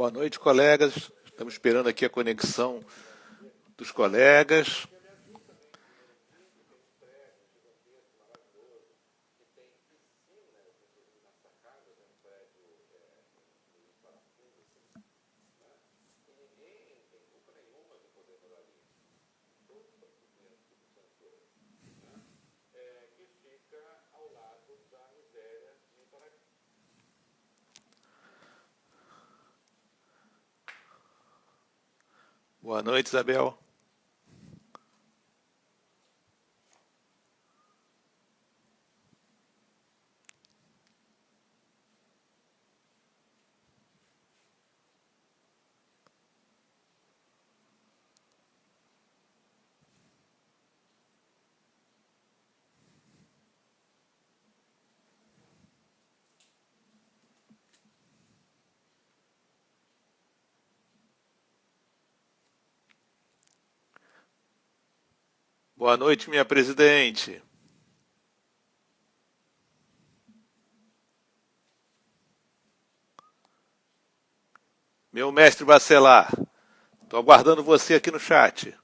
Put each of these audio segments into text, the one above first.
Boa noite, colegas. Estamos esperando aqui a conexão dos colegas. Boa noite, Isabel. Boa noite, minha presidente. Meu mestre Bacelar, estou aguardando você aqui no chat.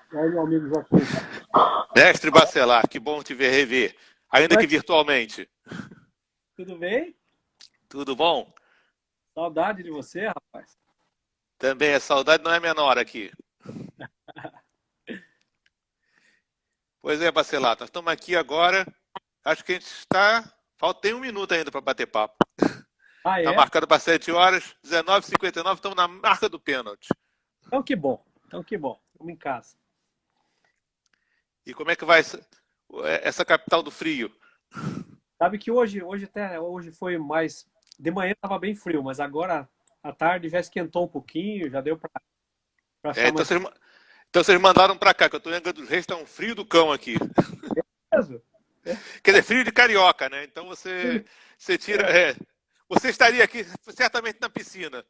E aí, meu amigo Joaquim? Mestre Bacelar, que bom te ver rever, ainda que virtualmente. Tudo bem? Tudo bom? Saudade de você, rapaz. Também a saudade não é menor aqui. Pois é, Bacelar, nós estamos aqui agora. Acho que a gente está. Tem um minuto ainda para bater papo. Ah, Está é? marcado para 7 horas, 19h59, estamos na marca do pênalti. Então que bom. Estamos em casa. E como é que vai essa capital do frio? Sabe que hoje foi mais. De manhã estava bem frio, mas agora à tarde já esquentou um pouquinho, já deu para achar Então, mais. então vocês mandaram para cá, que eu estou em Angra dos Reis, está um frio do cão aqui. Mesmo? Quer dizer, frio de carioca, né? Então você tira. Você estaria aqui certamente na piscina.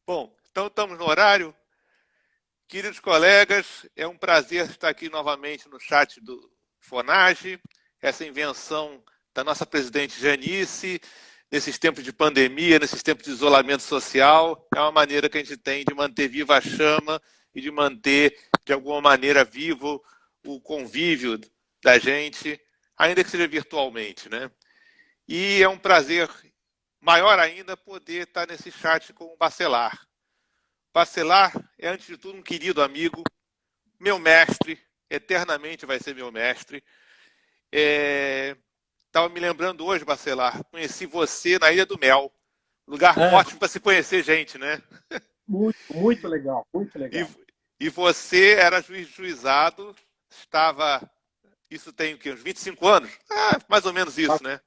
Bom, então estamos no horário. Queridos colegas, é um prazer estar aqui novamente no chat do Fonage, essa invenção da nossa presidente Janice, nesses tempos de pandemia, nesses tempos de isolamento social, é uma maneira que a gente tem de manter viva a chama e de manter, de alguma maneira, vivo o convívio da gente, ainda que seja virtualmente, né? E é um prazer maior ainda poder estar nesse chat com o Bacelar. Bacelar é, antes de tudo, um querido amigo, meu mestre, eternamente vai ser meu mestre. Estava me lembrando hoje, Bacelar, conheci você na Ilha do Mel. Lugar ótimo para se conhecer gente, né? Muito, muito legal, muito legal. E você era juizado, estava... Isso tem o quê? Uns 25 anos? Mais ou menos isso, né?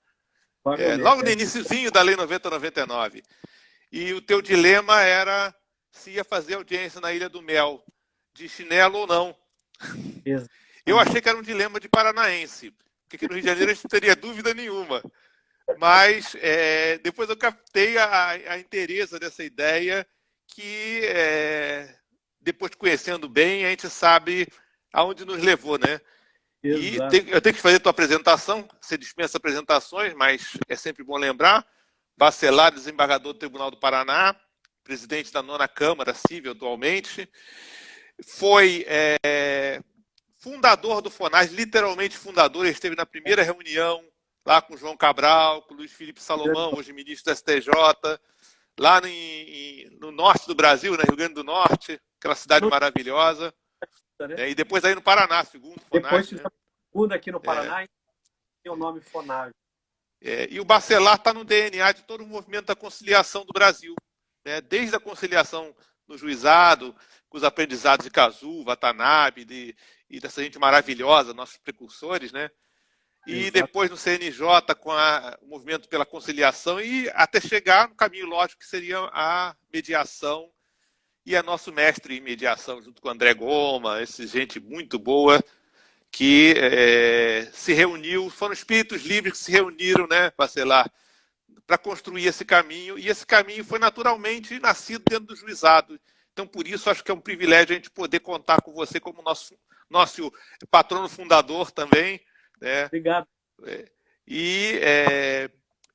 Logo no iniciozinho da Lei 90/99. E o teu dilema era se ia fazer audiência na Ilha do Mel, de chinelo ou não. Exatamente. Eu achei que era um dilema de paranaense, porque aqui no Rio de Janeiro a gente não teria dúvida nenhuma. Mas depois eu captei a inteireza dessa ideia, que depois conhecendo bem, a gente sabe aonde nos levou, né? E eu tenho que fazer a tua apresentação, você dispensa apresentações, mas é sempre bom lembrar. Bacelar, desembargador do Tribunal do Paraná, presidente da 9ª Câmara Civil atualmente, foi fundador do FONAGE, literalmente fundador, ele esteve na primeira reunião lá com o João Cabral, com o Luiz Felipe Salomão, hoje ministro do STJ, lá no norte do Brasil, né, Rio Grande do Norte, aquela cidade maravilhosa. E depois aí no Paraná, segundo FONAGE. Depois fiz a segunda aqui no Paraná e tem o nome FONAGE. E o Bacelar está no DNA de todo o movimento da conciliação do Brasil, né? Desde a conciliação no juizado, com os aprendizados de Cazu, Watanabe e dessa gente maravilhosa, nossos precursores, né? E exato. Depois no CNJ com o movimento pela conciliação e até chegar no caminho lógico que seria a mediação, e é nosso mestre em mediação junto com o André Goma, essa gente muito boa, que se reuniu, foram espíritos livres que se reuniram, né, Bacelar, para construir esse caminho, e esse caminho foi naturalmente nascido dentro do juizado. Então, por isso, acho que é um privilégio a gente poder contar com você como nosso patrono fundador também, né? Obrigado. E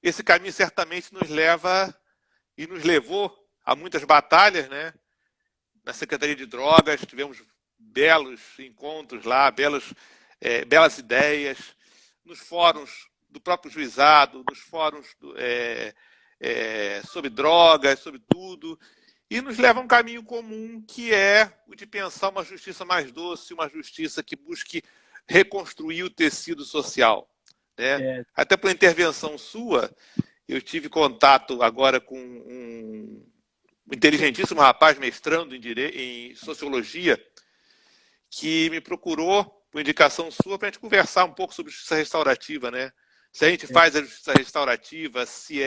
esse caminho certamente nos leva e nos levou a muitas batalhas, né? Na Secretaria de Drogas, tivemos belos encontros lá, belas ideias, nos fóruns do próprio juizado, nos fóruns sobre drogas, sobre tudo, e nos leva a um caminho comum, que é o de pensar uma justiça mais doce, uma justiça que busque reconstruir o tecido social, né? Até por intervenção sua, eu tive contato agora com um inteligentíssimo rapaz mestrando em sociologia, que me procurou, por indicação sua, para a gente conversar um pouco sobre justiça restaurativa, né? Se a gente faz a justiça restaurativa, se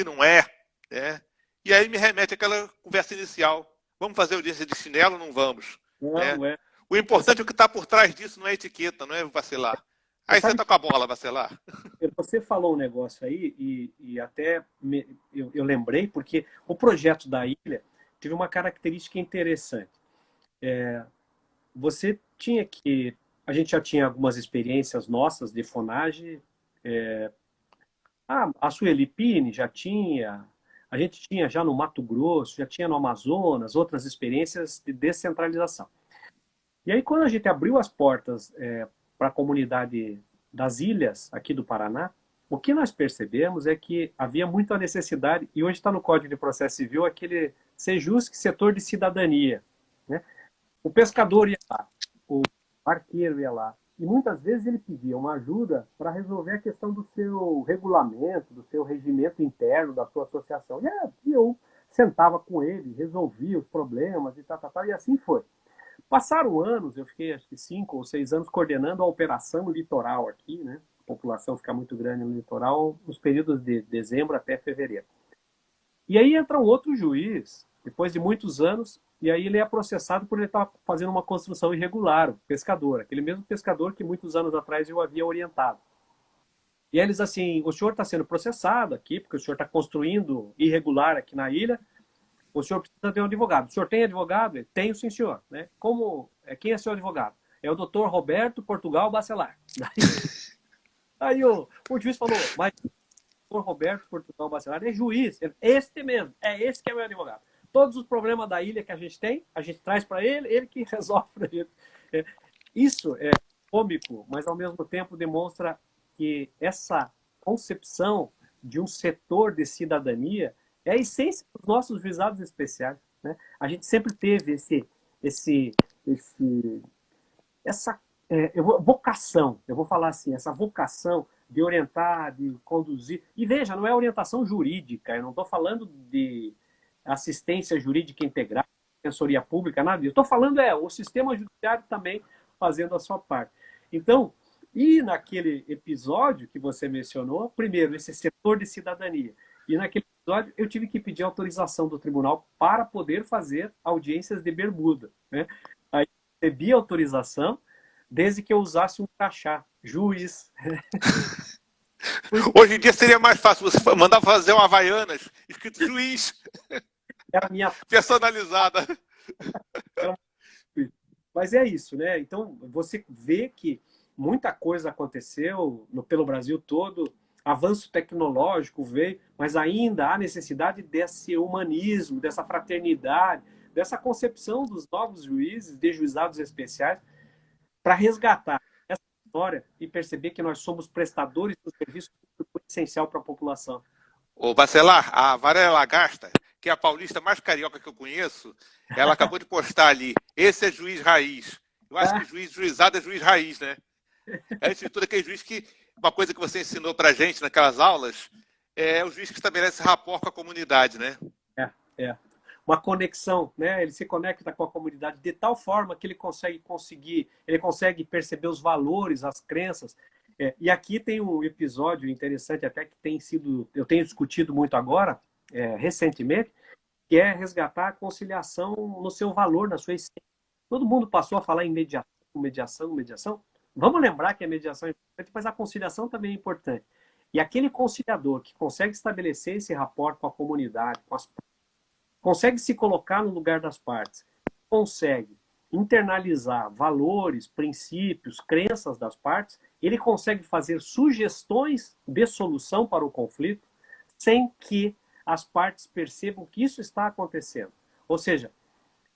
não é, né? E aí me remete àquela conversa inicial. Vamos fazer audiência de chinelo ou não vamos? Não, né? O importante é o que está por trás disso, não é etiqueta, não é vacilar. Aí você tá com a bola, Bacelar. Você falou um negócio aí e até eu lembrei, porque o projeto da ilha teve uma característica interessante. Você tinha que... A gente já tinha algumas experiências nossas de fonagem. A Sueli Pini já tinha, a gente tinha já no Mato Grosso, já tinha no Amazonas, outras experiências de descentralização. E aí, quando a gente abriu as portas para a comunidade das ilhas aqui do Paraná, o que nós percebemos é que havia muita necessidade, e hoje está no Código de Processo Civil, aquele SEJUSC, setor de cidadania, né? O pescador ia lá, o barqueiro ia lá, e muitas vezes ele pedia uma ajuda para resolver a questão do seu regulamento, do seu regimento interno, da sua associação. E eu sentava com ele, resolvia os problemas e assim foi. Passaram anos, eu fiquei acho que 5 ou 6 anos coordenando a operação litoral aqui, né? A população fica muito grande no litoral nos períodos de dezembro até fevereiro. E aí entra um outro juiz, depois de muitos anos, e aí ele é processado por ele estar fazendo uma construção irregular, o pescador, aquele mesmo pescador que muitos anos atrás eu havia orientado. E eles assim, o senhor está sendo processado aqui, porque o senhor está construindo irregular aqui na ilha, o senhor precisa ter um advogado. O senhor tem advogado? Tenho, sim, senhor. Né? Quem é seu advogado? É o doutor Roberto Portugal Bacelar. Aí o juiz falou, mas o doutor Roberto Portugal Bacelar é juiz. Este mesmo, esse que é meu advogado. Todos os problemas da ilha que a gente tem, a gente traz para ele que resolve para ele. Isso é cômico, mas ao mesmo tempo demonstra que essa concepção de um setor de cidadania é a essência dos nossos juizados especiais, né? A gente sempre teve essa vocação, eu vou falar assim, essa vocação de orientar, de conduzir. E veja, não é orientação jurídica, eu não estou falando de assistência jurídica integral, defensoria pública, nada disso. Estou falando o sistema judiciário também fazendo a sua parte. Então, e naquele episódio que você mencionou, primeiro, esse setor de cidadania, e naquele episódio eu tive que pedir autorização do tribunal para poder fazer audiências de bermuda, né? Aí recebi autorização, desde que eu usasse um crachá, juiz. Hoje em dia seria mais fácil você mandar fazer uma Havaianas, escrito juiz. Era minha personalizada. Mas é isso, né? Então, você vê que muita coisa aconteceu pelo Brasil todo, avanço tecnológico veio, mas ainda há necessidade desse humanismo, dessa fraternidade, dessa concepção dos novos juízes, de juizados especiais, para resgatar essa história e perceber que nós somos prestadores do serviço essencial para a população. Ô, Bacelar, a Valéria Lagasta, que é a paulista mais carioca que eu conheço, ela acabou de postar ali, esse é juiz raiz. Eu acho que juizado é juiz raiz, né? Antes de tudo, aquele juiz que, uma coisa que você ensinou pra gente naquelas aulas, é o juiz que estabelece rapport com a comunidade, né? Uma conexão, né? Ele se conecta com a comunidade de tal forma que ele consegue perceber os valores, as crenças. E aqui tem um episódio interessante até que eu tenho discutido muito agora, recentemente, que é resgatar a conciliação no seu valor, na sua essência. Todo mundo passou a falar em mediação, mediação, mediação. Vamos lembrar que a mediação é importante, mas a conciliação também é importante. E aquele conciliador que consegue estabelecer esse rapport com a comunidade, consegue se colocar no lugar das partes, consegue internalizar valores, princípios, crenças das partes, ele consegue fazer sugestões de solução para o conflito sem que as partes percebam que isso está acontecendo. Ou seja,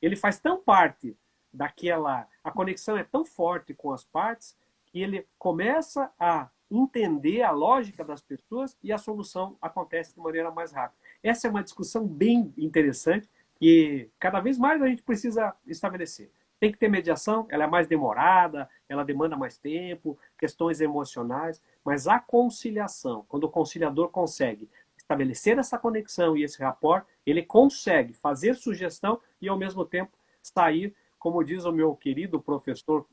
ele faz tão parte daquela... A conexão é tão forte com as partes que ele começa a entender a lógica das pessoas e a solução acontece de maneira mais rápida. Essa é uma discussão bem interessante que cada vez mais a gente precisa estabelecer. Tem que ter mediação, ela é mais demorada, ela demanda mais tempo, questões emocionais, mas a conciliação, quando o conciliador consegue estabelecer essa conexão e esse rapport, ele consegue fazer sugestão e, ao mesmo tempo, sair, como diz o meu querido professor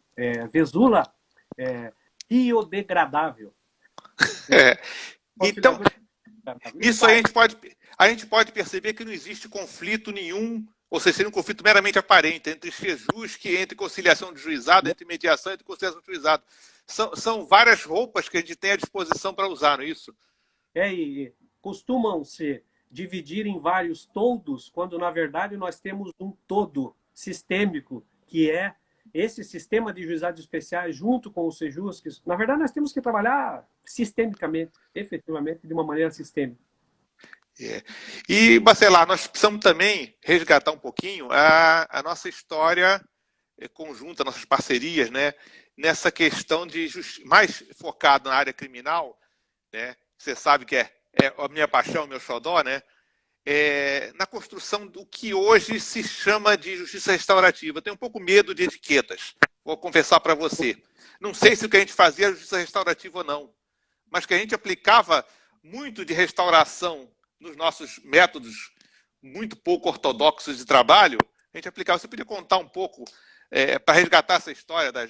Vesula, biodegradável. É. Então, isso aí a gente pode perceber que não existe conflito nenhum, ou seja, seria um conflito meramente aparente entre que entre conciliação de juizado, entre mediação e entre conciliação de juizado. São várias roupas que a gente tem à disposição para usar, não é isso? E costumam se dividir em vários todos, quando na verdade nós temos um todo sistêmico, que é esse sistema de juizados especiais junto com os sejus, que na verdade nós temos que trabalhar sistemicamente, efetivamente, de uma maneira sistêmica. E, Bacelar, nós precisamos também resgatar um pouquinho a nossa história conjunta, nossas parcerias, né? Nessa questão de mais focado na área criminal, né? Você sabe que é a minha paixão, o meu xodó, né? Na construção do que hoje se chama de justiça restaurativa. Eu tenho um pouco medo de etiquetas, vou confessar para você. Não sei se o que a gente fazia era justiça restaurativa ou não, mas que a gente aplicava muito de restauração nos nossos métodos muito pouco ortodoxos de trabalho, a gente aplicava. Você podia contar um pouco para resgatar essa história da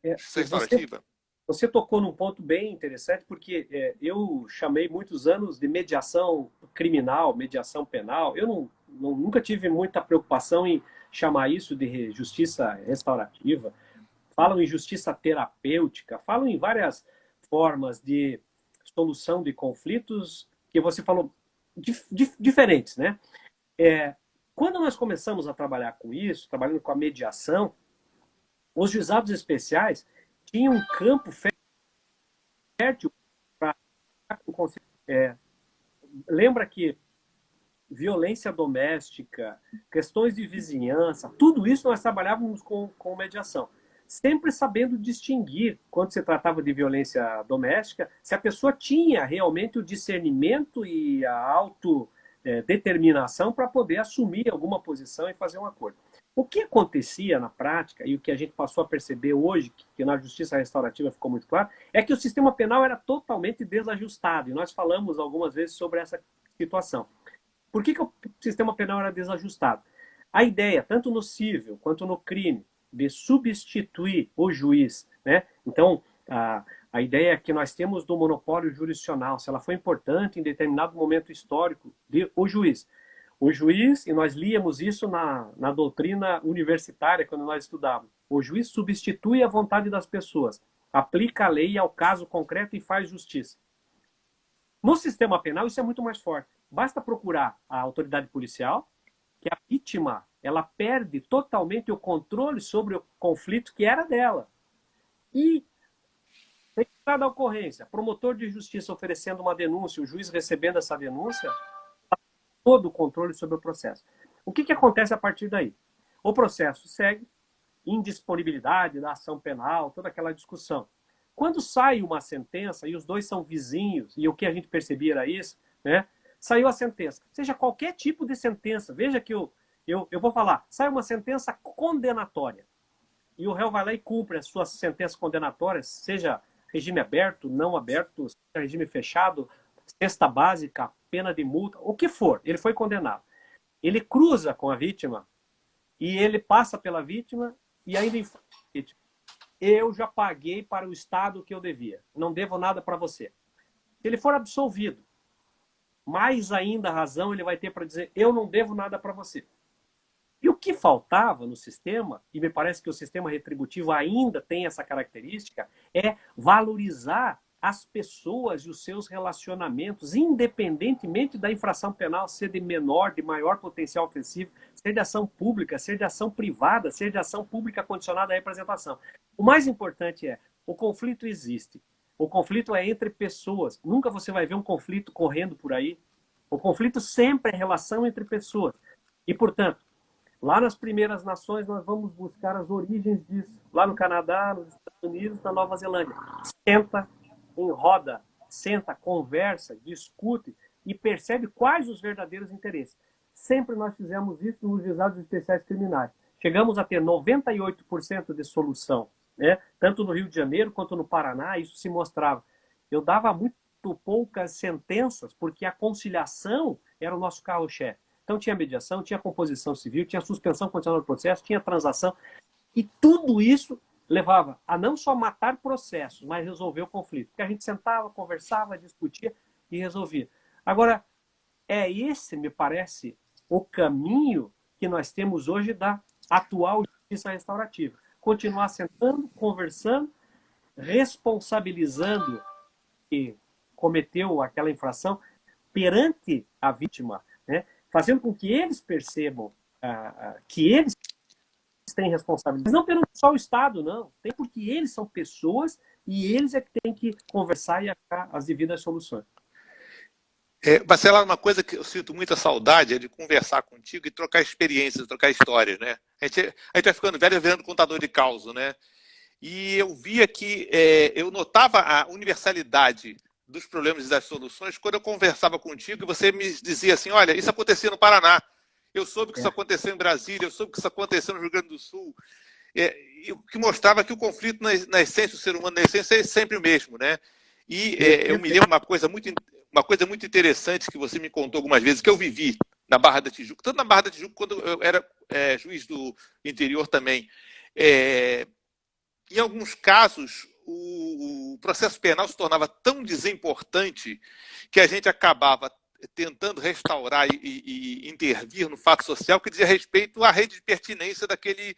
justiça restaurativa? Você tocou num ponto bem interessante, porque eu chamei muitos anos de mediação criminal, mediação penal. Eu nunca tive muita preocupação em chamar isso de justiça restaurativa. Falam em justiça terapêutica, falam em várias formas de solução de conflitos que você falou diferentes, né? Quando nós começamos a trabalhar com isso, trabalhando com a mediação, os juizados especiais tinham um campo fértil para lembra que violência doméstica, questões de vizinhança, tudo isso nós trabalhávamos com mediação. Sempre sabendo distinguir, quando se tratava de violência doméstica, se a pessoa tinha realmente o discernimento e a autodeterminação para poder assumir alguma posição e fazer um acordo. O que acontecia na prática, e o que a gente passou a perceber hoje, que na justiça restaurativa ficou muito claro, é que o sistema penal era totalmente desajustado, e nós falamos algumas vezes sobre essa situação. Por que o sistema penal era desajustado? A ideia, tanto no civil quanto no crime, de substituir o juiz, né? Então, a ideia que nós temos do monopólio jurisdicional, se ela foi importante em determinado momento histórico, o juiz. O juiz, e nós líamos isso na doutrina universitária, quando nós estudávamos, o juiz substitui a vontade das pessoas, aplica a lei ao caso concreto e faz justiça. No sistema penal, isso é muito mais forte. Basta procurar a autoridade policial, que a vítima ela perde totalmente o controle sobre o conflito que era dela. E, registrada a ocorrência, promotor de justiça oferecendo uma denúncia, o juiz recebendo essa denúncia, todo o controle sobre o processo. O que acontece a partir daí? O processo segue, indisponibilidade da ação penal, toda aquela discussão. Quando sai uma sentença, e os dois são vizinhos, e o que a gente percebia era isso, né? Saiu a sentença. Seja qualquer tipo de sentença, veja que eu vou falar, sai uma sentença condenatória, e o réu vai lá e cumpre as suas sentenças condenatórias, seja regime aberto, não aberto, seja regime fechado, cesta básica, pena de multa, o que for, ele foi condenado. Ele cruza com a vítima e ele passa pela vítima e ainda informa a vítima: eu já paguei para o Estado o que eu devia, não devo nada para você. Se ele for absolvido, mais ainda a razão ele vai ter para dizer: eu não devo nada para você. E o que faltava no sistema, e me parece que o sistema retributivo ainda tem essa característica, é valorizar as pessoas e os seus relacionamentos, independentemente da infração penal ser de menor, de maior potencial ofensivo, ser de ação pública, ser de ação privada, ser de ação pública condicionada à representação. O mais importante é, o conflito existe. O conflito é entre pessoas. Nunca você vai ver um conflito correndo por aí. O conflito sempre é relação entre pessoas. E, portanto, lá nas primeiras nações, nós vamos buscar as origens disso. Lá no Canadá, nos Estados Unidos, na Nova Zelândia. Senta em roda, senta, conversa, discute e percebe quais os verdadeiros interesses. Sempre nós fizemos isso nos juizados especiais criminais. Chegamos a ter 98% de solução, né? Tanto no Rio de Janeiro quanto no Paraná, isso se mostrava. Eu dava muito poucas sentenças, porque a conciliação era o nosso carro-chefe. Então tinha mediação, tinha composição civil, tinha suspensão condicional do processo, tinha transação, e tudo isso levava a não só matar processos, mas resolver o conflito. Porque a gente sentava, conversava, discutia e resolvia. Agora, é esse, me parece, o caminho que nós temos hoje da atual justiça restaurativa. Continuar sentando, conversando, responsabilizando que cometeu aquela infração perante a vítima, né? Fazendo com que eles percebam que eles têm responsabilidade. Não perante só o Estado, não. Tem porque eles são pessoas e eles é que têm que conversar e achar as devidas soluções. Marcelo, uma coisa que eu sinto muita saudade é de conversar contigo e trocar experiências, trocar histórias, né? A gente vai ficando velho virando contador de causa, né? E eu via que eu notava a universalidade dos problemas e das soluções quando eu conversava contigo e você me dizia assim, olha, isso acontecia no Paraná, eu soube que isso aconteceu em Brasília, eu soube que isso aconteceu no Rio Grande do Sul, o que mostrava que o conflito na essência, o ser humano na essência é sempre o mesmo, né? E eu me lembro uma coisa muito interessante que você me contou algumas vezes, que eu vivi na Barra da Tijuca, tanto na Barra da Tijuca quando eu era juiz do interior também. Em alguns casos, o processo penal se tornava tão desimportante que a gente acabava tentando restaurar e intervir no fato social que dizia respeito à rede de pertinência daquele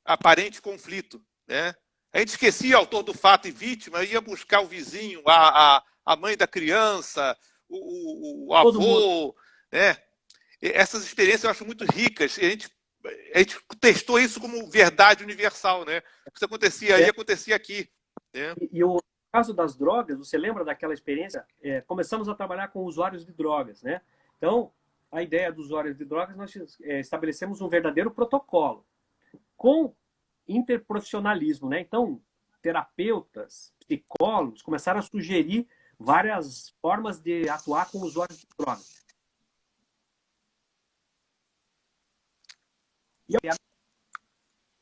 aparente conflito, né? A gente esquecia o autor do fato e vítima, ia buscar o vizinho, a mãe da criança, o avô, né? Essas experiências eu acho muito ricas. A gente testou isso como verdade universal, né? O que acontecia aí, acontecia aqui. Né? E o caso das drogas, você lembra daquela experiência? Começamos a trabalhar com usuários de drogas, né? Então, a ideia dos usuários de drogas, nós estabelecemos um verdadeiro protocolo com interprofissionalismo, né? Então, terapeutas, psicólogos começaram a sugerir várias formas de atuar com usuários de drogas.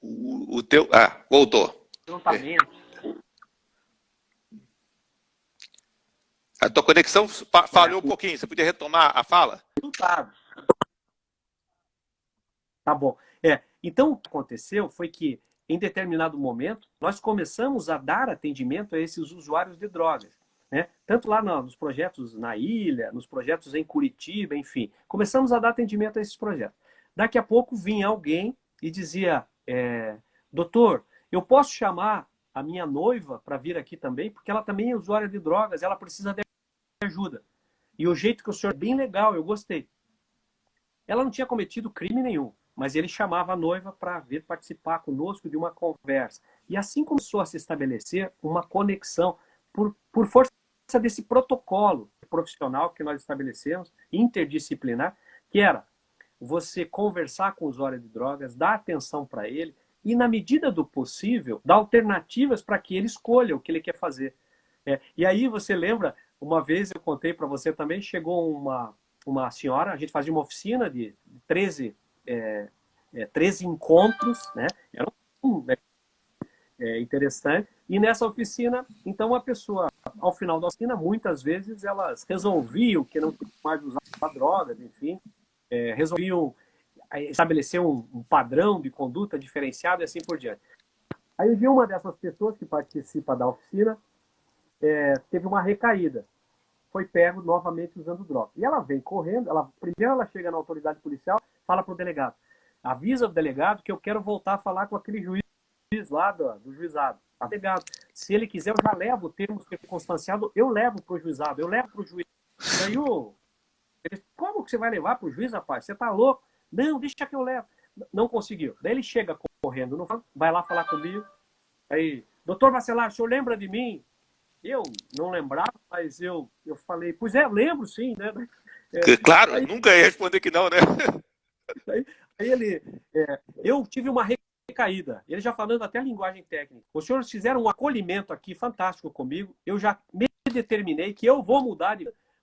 O teu... voltou. A tua conexão falhou um pouquinho. Você podia retomar a fala? Tá bom. Então, o que aconteceu foi que, em determinado momento, nós começamos a dar atendimento a esses usuários de drogas. Né? Tanto lá nos projetos na ilha, nos projetos em Curitiba, enfim. Começamos a dar atendimento a esses projetos. Daqui a pouco vinha alguém e dizia, doutor, eu posso chamar a minha noiva para vir aqui também, porque ela também é usuária de drogas, ela precisa de ajuda. E o jeito que o senhor é bem legal, eu gostei. Ela não tinha cometido crime nenhum, mas ele chamava a noiva para vir participar conosco de uma conversa. E assim começou a se estabelecer uma conexão por força desse protocolo profissional que nós estabelecemos, interdisciplinar, que era você conversar com o usuário de drogas, dar atenção para ele e, na medida do possível, dar alternativas para que ele escolha o que ele quer fazer. E aí você lembra, uma vez eu contei para você também, chegou uma senhora, a gente fazia uma oficina de 13 encontros, né? Era interessante. E nessa oficina, então a pessoa, ao final da oficina, muitas vezes elas resolviam que não tinham mais usar drogas, enfim, resolviam estabelecer um padrão de conduta diferenciado e assim por diante. Aí eu vi uma dessas pessoas que participa da oficina, teve uma recaída. Foi pego novamente usando droga. E ela vem correndo, primeiro ela chega na autoridade policial, fala para o delegado, avisa o delegado que eu quero voltar a falar com aquele juiz lá do juizado. Tá delegado. Se ele quiser, eu já levo o termo circunstanciado, eu levo para o juizado, eu levo para o juiz. Daí como que você vai levar para o juiz, rapaz? Você tá louco? Não, deixa que eu levo. Não conseguiu. Daí ele chega correndo, não vai lá falar comigo. Aí, doutor Bacelar, o senhor lembra de mim? Eu não lembrava, mas eu falei, pois é, lembro sim, né? Claro, Aí, nunca ia responder que não, né? aí eu tive uma recaída. Ele já falando até a linguagem técnica. Os senhores fizeram um acolhimento aqui fantástico comigo. Eu já me determinei que eu vou mudar,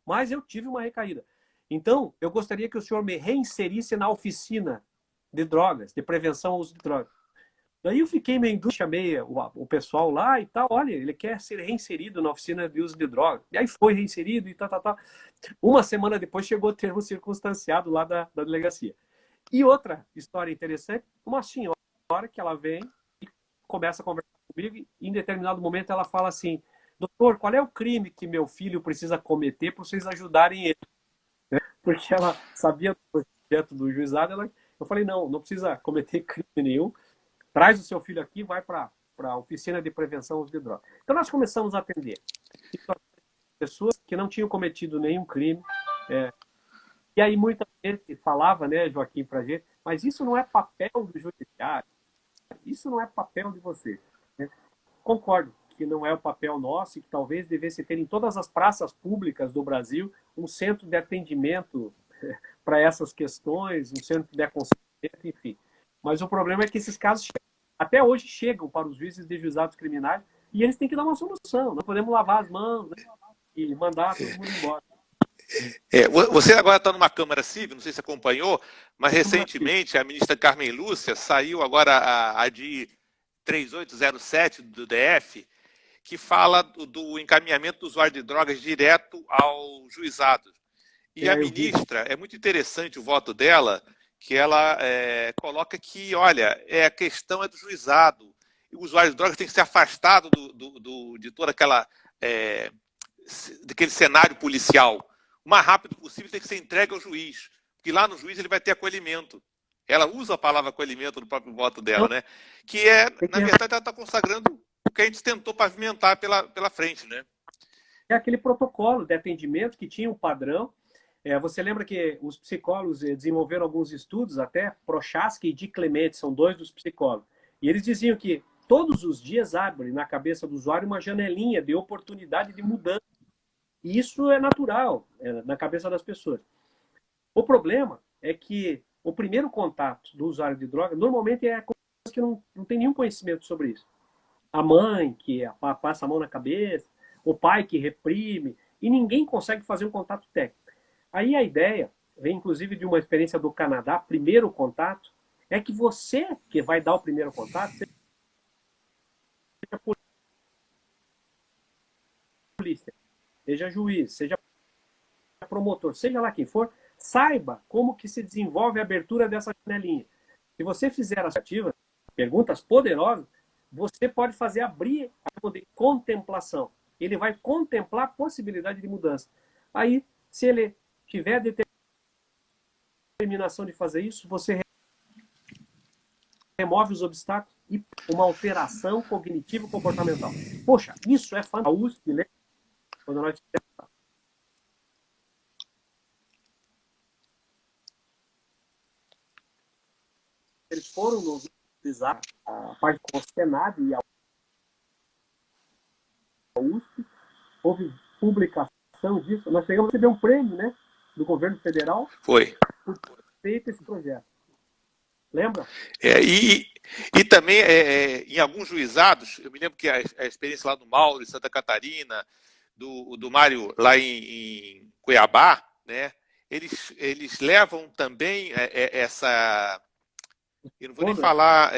mas eu tive uma recaída. Então, eu gostaria que o senhor me reinserisse na oficina de drogas, de prevenção ao uso de drogas. Daí eu fiquei meio em dúvida, chamei o pessoal lá e tal. Olha, ele quer ser reinserido na oficina de uso de drogas. E aí foi reinserido e tal. Uma semana depois chegou o termo circunstanciado lá da delegacia. E outra história interessante, uma senhora que ela vem e começa a conversar comigo e em determinado momento ela fala assim, doutor, qual é o crime que meu filho precisa cometer para vocês ajudarem ele? Porque ela sabia do projeto do juizado, eu falei, não precisa cometer crime nenhum, traz o seu filho aqui, vai para a oficina de prevenção ao uso de drogas. Então nós começamos a atender pessoas que não tinham cometido nenhum crime, e aí muita gente falava, né, Joaquim, pra gente, mas isso não é papel do judiciário, isso não é papel de você. Né? Concordo que não é o papel nosso e que talvez devesse ter em todas as praças públicas do Brasil um centro de atendimento para essas questões, um centro de aconselhamento, enfim. Mas o problema é que esses casos até hoje chegam para os juízes de juizados criminais e eles têm que dar uma solução. Não podemos lavar as mãos, né, e mandar todo mundo embora. Você agora está numa Câmara Civil, não sei se acompanhou, mas recentemente a ministra Carmen Lúcia saiu agora a de 3807 do DF, que fala do encaminhamento do usuário de drogas direto ao juizado. E a ministra, é muito interessante o voto dela, que ela coloca que, olha, a questão é do juizado. E o usuário de drogas tem que ser afastado de toda daquele cenário policial. O mais rápido possível tem que ser entregue ao juiz, porque lá no juiz ele vai ter acolhimento. Ela usa a palavra acolhimento no próprio voto dela, né? Que na verdade, ela está consagrando o que a gente tentou pavimentar pela frente, né? É aquele protocolo de atendimento que tinha um padrão. Você lembra que os psicólogos desenvolveram alguns estudos, até Prochaska e Di Clemente, são dois dos psicólogos. E eles diziam que todos os dias abre na cabeça do usuário uma janelinha de oportunidade de mudança. E isso é natural na cabeça das pessoas. O problema é que o primeiro contato do usuário de droga normalmente é com pessoas que não tem nenhum conhecimento sobre isso. A mãe que passa a mão na cabeça, o pai que reprime, e ninguém consegue fazer um contato técnico. Aí a ideia, vem inclusive de uma experiência do Canadá, primeiro contato, é que você que vai dar o primeiro contato, seja polícia, seja juiz, seja promotor, seja lá quem for, saiba como que se desenvolve a abertura dessa janelinha. Se você fizer as ativas, perguntas poderosas, você pode fazer abrir a de contemplação. Ele vai contemplar a possibilidade de mudança. Aí, se ele tiver determinação de fazer isso, você remove os obstáculos e uma alteração cognitivo-comportamental. Poxa, isso é fantástico. A USP, né? Quando nós eles foram nos utilizar a parte com o Senado e a USP, houve publicação disso. Nós chegamos a receber um prêmio, né, do governo federal. Foi. Por ter feito esse projeto. Lembra? E também, em alguns juizados, eu me lembro que a experiência lá do Mauro, em Santa Catarina, do Mário lá em Cuiabá, né, eles levam também essa... Eu não vou nem falar...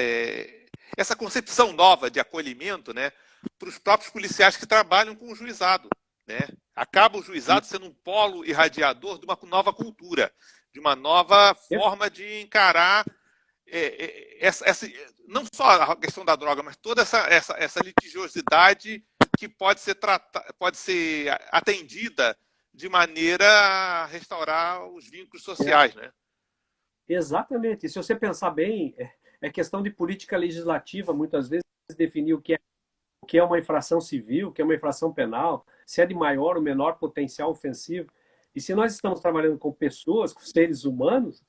essa concepção nova de acolhimento, né, para os próprios policiais que trabalham com o juizado. Né? Acaba o juizado sendo um polo irradiador de uma nova cultura, de uma nova forma de encarar não só a questão da droga, mas toda essa litigiosidade que pode ser atendida de maneira a restaurar os vínculos sociais. Né? Exatamente. E se você pensar bem, é questão de política legislativa, muitas vezes, definir o que é uma infração civil, o que é uma infração penal, se é de maior ou menor potencial ofensivo. E se nós estamos trabalhando com pessoas, com seres humanos,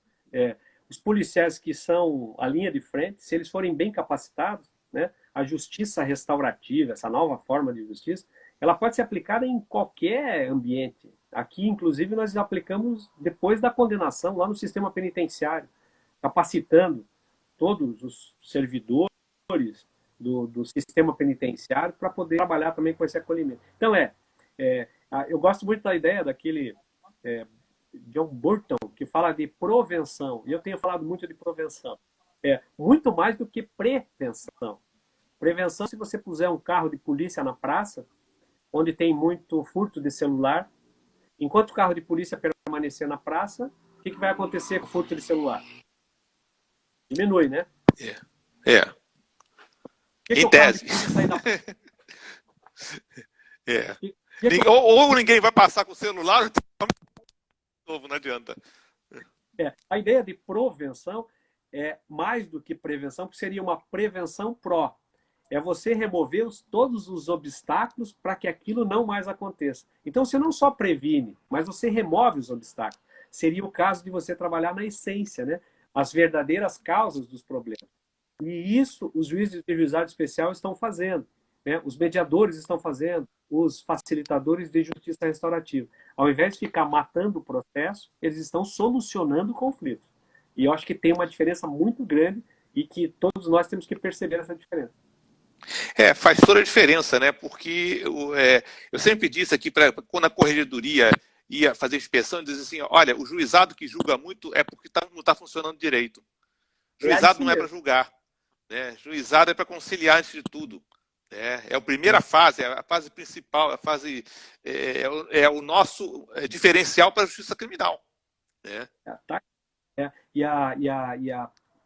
os policiais que são a linha de frente, se eles forem bem capacitados, né, a justiça restaurativa, essa nova forma de justiça, ela pode ser aplicada em qualquer ambiente. Aqui, inclusive, nós aplicamos depois da condenação, lá no sistema penitenciário, capacitando todos os servidores do sistema penitenciário para poder trabalhar também com esse acolhimento. Então, eu gosto muito da ideia daquele John Burton, que fala de prevenção, e eu tenho falado muito de prevenção. Muito mais do que prevenção. Prevenção, se você puser um carro de polícia na praça, onde tem muito furto de celular, enquanto o carro de polícia permanecer na praça, o que vai acontecer com o furto de celular? Diminui, né? É. Em tese. Ou ninguém vai passar com o celular, novo, não adianta. A ideia de prevenção é mais do que prevenção, porque seria uma prevenção pró. É você remover todos os obstáculos para que aquilo não mais aconteça. Então, você não só previne, mas você remove os obstáculos. Seria o caso de você trabalhar na essência, né? As verdadeiras causas dos problemas. E isso os juízes de juizado especial estão fazendo, né? Os mediadores estão fazendo, os facilitadores de justiça restaurativa. Ao invés de ficar matando o processo, eles estão solucionando o conflito. E eu acho que tem uma diferença muito grande e que todos nós temos que perceber essa diferença. Faz toda a diferença, né? Porque eu sempre disse aqui, quando a corregedoria ia fazer inspeção, dizia assim, olha, o juizado que julga muito é porque não está funcionando direito. Juizado não é para julgar. Né? Juizado é para conciliar antes de tudo. É a primeira fase, é a fase principal, a fase, o nosso diferencial para a justiça criminal. Né?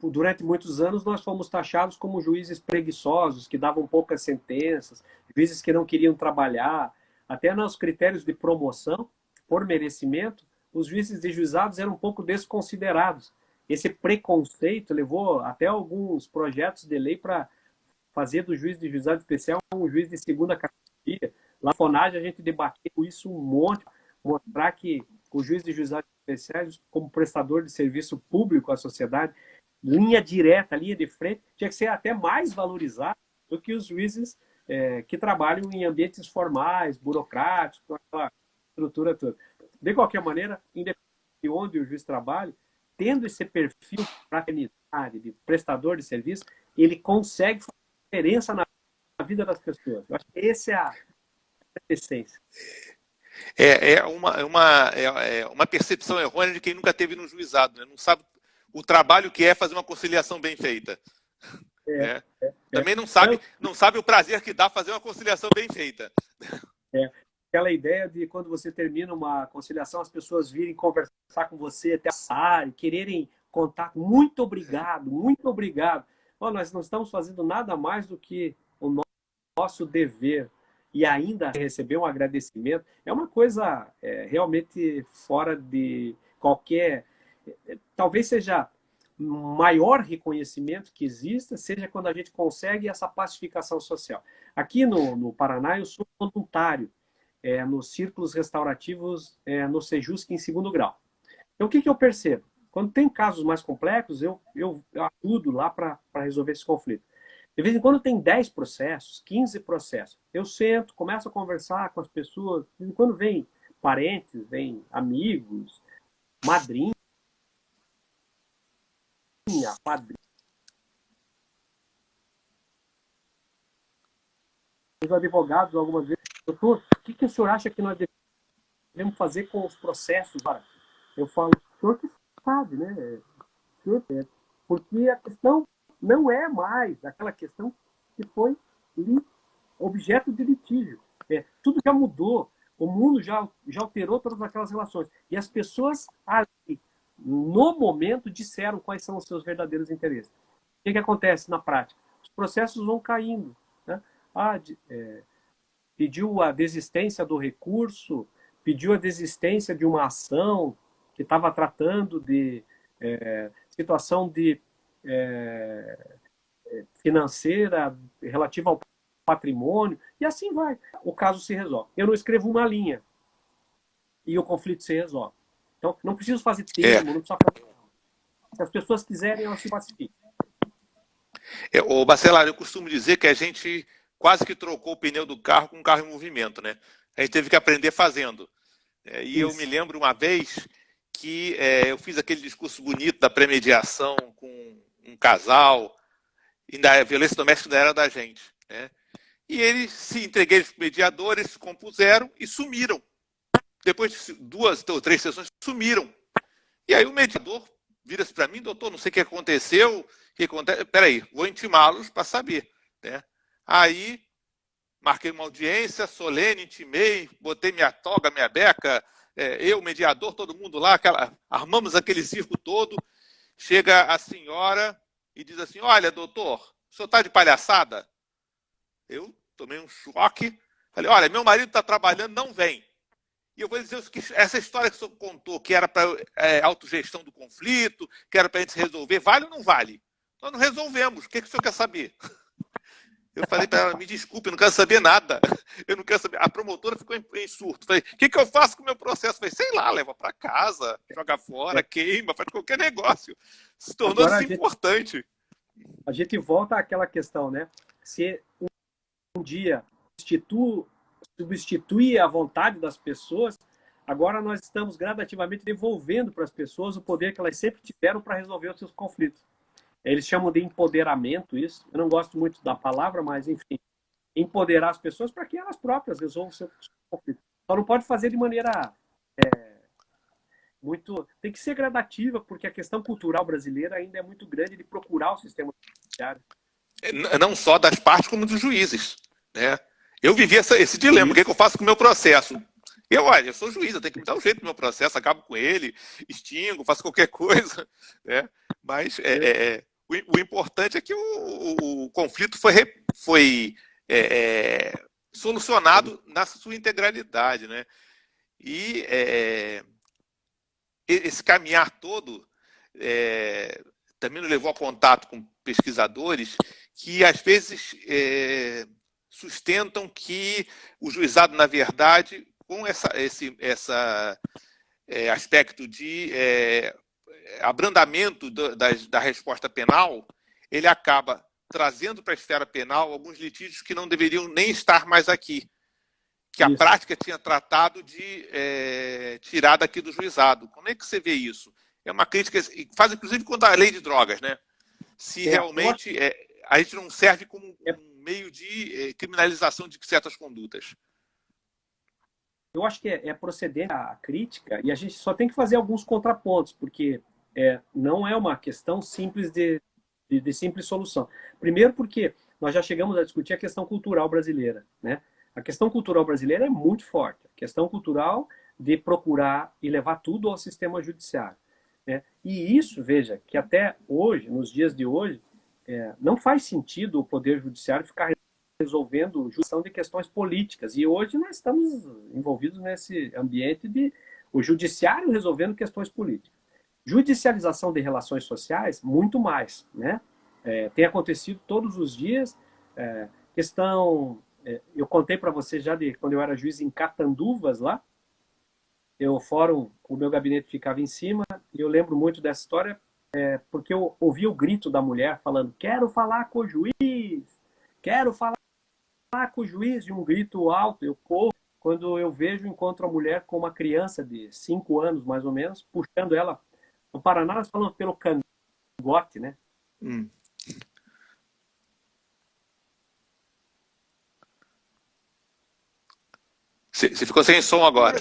Durante muitos anos nós fomos taxados como juízes preguiçosos, que davam poucas sentenças, juízes que não queriam trabalhar. Até nos critérios de promoção, por merecimento, os juízes de juizados eram um pouco desconsiderados. Esse preconceito levou até alguns projetos de lei para fazer do juiz de juizado especial um juiz de segunda categoria. Lá na FONAGE a gente debateu isso um monte, mostrar que o juiz de juizado especiais, como prestador de serviço público à sociedade, linha direta, linha de frente, tinha que ser até mais valorizado do que os juízes que trabalham em ambientes formais, burocráticos, com aquela estrutura toda. De qualquer maneira, independente de onde o juiz trabalha, tendo esse perfil de fraternidade, de prestador de serviço, ele consegue fazer diferença na vida das pessoas. Eu acho que essa é a essência. É uma percepção errônea de quem nunca teve no juizado, né? Não sabe o trabalho que é fazer uma conciliação bem feita. Também não sabe o prazer que dá fazer uma conciliação bem feita. Aquela ideia de quando você termina uma conciliação, as pessoas virem conversar com você até assar, quererem contar. Muito obrigado, muito obrigado. Nós não estamos fazendo nada mais do que o nosso dever. E ainda receber um agradecimento é uma coisa realmente fora de qualquer... Talvez seja o maior reconhecimento que exista, seja quando a gente consegue essa pacificação social. Aqui no Paraná, eu sou voluntário nos círculos restaurativos no Sejusc em segundo grau. Então, o que eu percebo? Quando tem casos mais complexos, eu ajudo lá para resolver esse conflito. De vez em quando tem 10 processos, 15 processos. Eu sento, começo a conversar com as pessoas. De vez em quando vem parentes, vem amigos, madrinha, padrinho. Os advogados, algumas vezes, doutor, o que o senhor acha que nós devemos fazer com os processos? Eu falo, o senhor que sabe, né? Porque a questão não é mais aquela questão que foi objeto de litígio. Tudo já mudou. O mundo já alterou todas aquelas relações. E as pessoas ali, no momento, disseram quais são os seus verdadeiros interesses. O que acontece na prática? Os processos vão caindo. Né? Pediu a desistência do recurso, pediu a desistência de uma ação que estava tratando de situação de financeira relativa ao patrimônio, e assim vai. O caso se resolve. Eu não escrevo uma linha e o conflito se resolve. Então, não preciso fazer termo, não precisa fazer. Se as pessoas quiserem, elas se pacificam. Ô, Bacelar, eu costumo dizer que a gente quase que trocou o pneu do carro com um carro em movimento, né? A gente teve que aprender fazendo. E eu me lembro uma vez que eu fiz aquele discurso bonito da premediação com um casal, e a violência doméstica ainda era da gente, né? E eles se entreguei aos mediadores, se compuseram e sumiram. Depois de 2 ou 3 sessões, sumiram. E aí o mediador vira-se para mim, doutor, não sei o que aconteceu, peraí, vou intimá-los para saber, né? Aí marquei uma audiência solene, intimei, botei minha toga, minha beca, eu, mediador, todo mundo lá, armamos aquele circo todo. Chega a senhora e diz assim, olha, doutor, o senhor está de palhaçada? Eu tomei um choque, falei, olha, meu marido está trabalhando, não vem. E eu vou dizer que essa história que o senhor contou, que era para autogestão do conflito, que era para a gente resolver, vale ou não vale? Nós não resolvemos, o que o senhor quer saber? Eu falei para ela, me desculpe, eu não quero saber nada. Eu não quero saber. A promotora ficou em surto. Falei, o que eu faço com o meu processo? Falei, sei lá, leva para casa, joga fora, queima, faz qualquer negócio. Se tornou importante. A gente volta àquela questão, né? Se um dia substituir a vontade das pessoas, agora nós estamos gradativamente devolvendo para as pessoas o poder que elas sempre tiveram para resolver os seus conflitos. Eles chamam de empoderamento isso. Eu não gosto muito da palavra, mas, enfim, empoderar as pessoas para que elas próprias resolvam o seu conflito. Só não pode fazer de maneira muito... Tem que ser gradativa, porque a questão cultural brasileira ainda é muito grande de procurar o sistema judiciário. Não só das partes, como dos juízes, né? Eu vivi esse dilema. O que eu faço com o meu processo? Eu sou juiz, eu tenho que me dar um jeito no meu processo, acabo com ele, extingo, faço qualquer coisa, né? Mas o importante é que o conflito foi solucionado na sua integralidade, né? E esse caminhar todo também nos levou a contato com pesquisadores que, às vezes, sustentam que o juizado, na verdade, com esse aspecto de abrandamento da resposta penal, ele acaba trazendo para a esfera penal alguns litígios que não deveriam nem estar mais aqui, que a prática tinha tratado de tirar daqui do juizado. Como é que você vê isso? É uma crítica, faz inclusive contra a lei de drogas, né? Se realmente a gente não serve como um meio de criminalização de certas condutas. Eu acho que é procedente a crítica, e a gente só tem que fazer alguns contrapontos, porque não é uma questão simples de simples solução. Primeiro porque nós já chegamos a discutir a questão cultural brasileira, né? A questão cultural brasileira é muito forte. A questão cultural de procurar e levar tudo ao sistema judiciário, né? E isso, veja, que até hoje, nos dias de hoje, não faz sentido o Poder Judiciário ficar resolvendo justiça de questões políticas. E hoje nós estamos envolvidos nesse ambiente de o Judiciário resolvendo questões políticas. Judicialização de relações sociais, muito mais, né? Tem acontecido todos os dias. Questão... eu contei para você já de quando eu era juiz em Catanduvas, lá. O fórum, o meu gabinete ficava em cima, e eu lembro muito dessa história, porque eu ouvi o grito da mulher falando, quero falar com o juiz, quero falar com o juiz, e um grito alto, eu corro. Quando eu vejo, encontro a mulher com uma criança de 5 anos, mais ou menos, puxando ela. No Paraná, nós falamos pelo cangote, né? Você ficou sem som agora.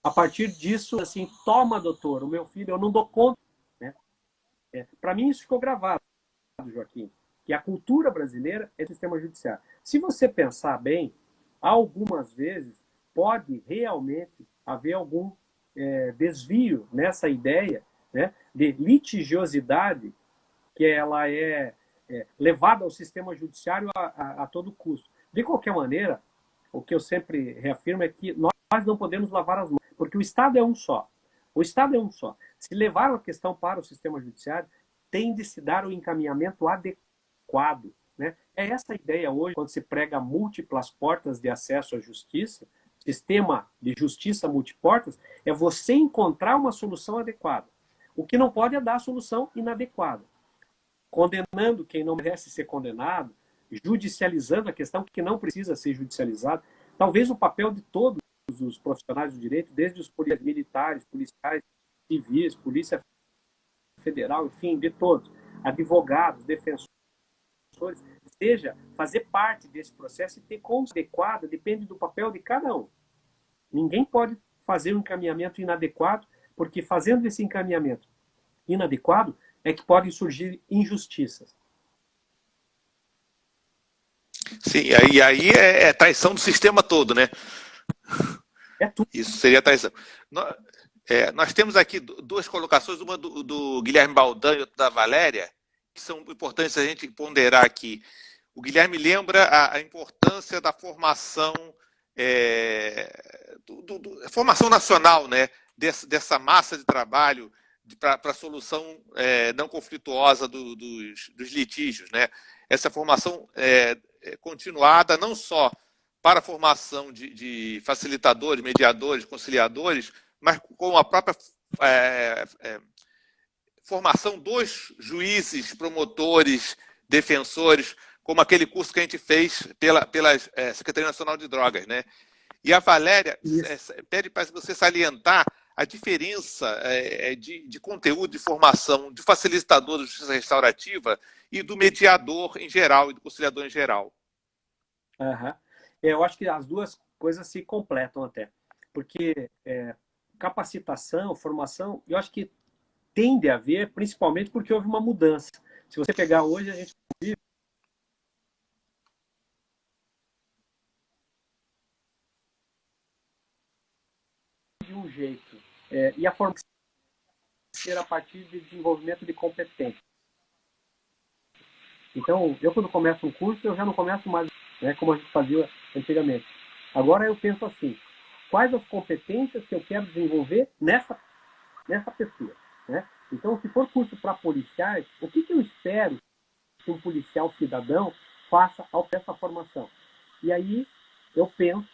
A partir disso, assim, toma, doutor, o meu filho, eu não dou conta. Né? Para mim, isso ficou gravado, Joaquim, que a cultura brasileira é o sistema judiciário. Se você pensar bem, algumas vezes pode realmente haver algum desvio nessa ideia, né, de litigiosidade, que ela é levada ao sistema judiciário a todo custo. De qualquer maneira, o que eu sempre reafirmo é que nós não podemos lavar as mãos. Porque o Estado é um só. O Estado é um só. Se levar a questão para o sistema judiciário, tem de se dar o encaminhamento adequado. Né? É essa a ideia hoje, quando se prega múltiplas portas de acesso à justiça, sistema de justiça multiportas, é você encontrar uma solução adequada. O que não pode é dar a solução inadequada. Condenando quem não merece ser condenado, judicializando a questão que não precisa ser judicializada. Talvez o papel de todos os profissionais do direito, desde os policiais militares, policiais civis, polícia federal, enfim, de todos, advogados, defensores, seja fazer parte desse processo e ter como adequada, depende do papel de cada um. Ninguém pode fazer um encaminhamento inadequado, porque fazendo esse encaminhamento inadequado é que podem surgir injustiças. Sim, e aí é traição do sistema todo, né? É tudo. Isso seria traição. Nós temos aqui duas colocações, uma do Guilherme Baldan e outra da Valéria, que são importantes a gente ponderar aqui. O Guilherme lembra a importância da formação, formação nacional, né? Dessa massa de trabalho para a solução não conflituosa dos litígios, né? Essa formação continuada, não só para a formação de facilitadores, mediadores, conciliadores, mas com a própria formação dos juízes, promotores, defensores, como aquele curso que a gente fez pela Secretaria Nacional de Drogas, né? E a Valéria pede para você salientar a diferença de conteúdo, de formação, de facilitador da justiça restaurativa e do mediador em geral e do conciliador em geral. Uhum. Eu acho que as duas coisas se completam até. Porque capacitação, formação, eu acho que tende a haver, principalmente porque houve uma mudança. Se você pegar hoje, a gente vive de um jeito. E a formação ser a partir de desenvolvimento de competência. Então, eu quando começo um curso, eu já não começo mais, né, como a gente fazia antigamente. Agora eu penso assim, quais as competências que eu quero desenvolver nessa pessoa, né? Então, se for curso para policiais, o que eu espero que um policial cidadão faça ao ter essa formação? E aí eu penso,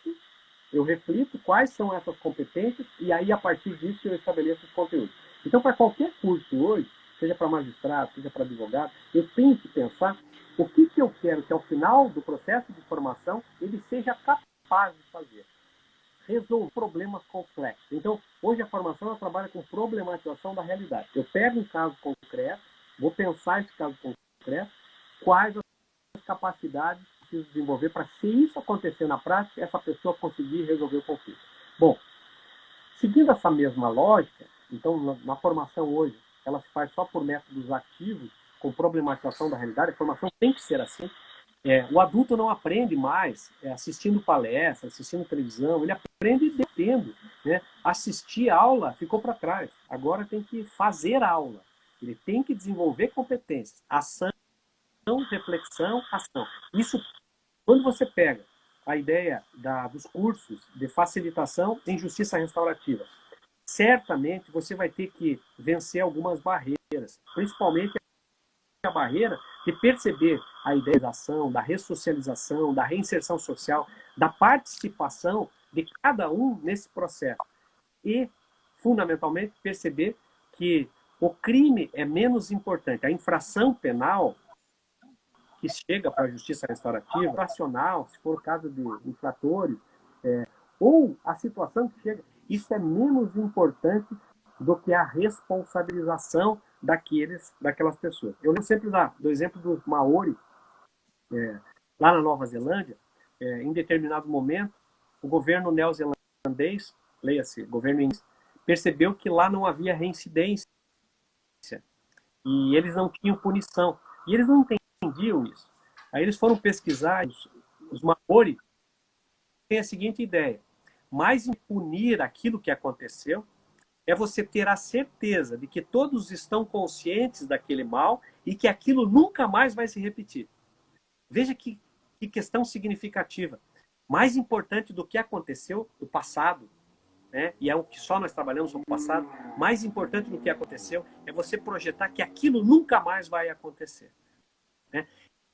eu reflito quais são essas competências e aí, a partir disso, eu estabeleço os conteúdos. Então, para qualquer curso hoje, seja para magistrado, seja para advogado, eu tenho que pensar o que eu quero que, ao final do processo de formação, ele seja capaz de fazer. Resolver problemas complexos. Então, hoje a formação ela trabalha com problematização da realidade. Eu pego um caso concreto, vou pensar esse caso concreto, quais as capacidades que preciso desenvolver para, se isso acontecer na prática, essa pessoa conseguir resolver o conflito. Bom, seguindo essa mesma lógica, então, na formação hoje, ela se faz só por métodos ativos, com problematização da realidade, a formação tem que ser assim. O adulto não aprende mais assistindo palestras, assistindo televisão, ele aprende debatendo, né? Assistir aula ficou para trás, agora tem que fazer aula, ele tem que desenvolver competências, ação, reflexão, ação. Isso, quando você pega a ideia dos cursos de facilitação em justiça restaurativa, certamente você vai ter que vencer algumas barreiras, principalmente a barreira de perceber a ideia da ação, da ressocialização, da reinserção social, da participação de cada um nesse processo. E, fundamentalmente, perceber que o crime é menos importante. A infração penal que chega para a justiça restaurativa, racional, se for o caso de infratores, ou a situação que chega, isso é menos importante do que a responsabilização daquelas pessoas. Eu lembro sempre do exemplo do Maori, lá na Nova Zelândia, em determinado momento, o governo neozelandês, leia-se, governo inglês, percebeu que lá não havia reincidência e eles não tinham punição. E eles não entendiam isso. Aí eles foram pesquisar, os Maori têm a seguinte ideia: mais em punir aquilo que aconteceu, é você ter a certeza de que todos estão conscientes daquele mal e que aquilo nunca mais vai se repetir. Veja que questão significativa. Mais importante do que aconteceu do passado, né, e é o que só nós trabalhamos no passado, mais importante do que aconteceu é você projetar que aquilo nunca mais vai acontecer. Né?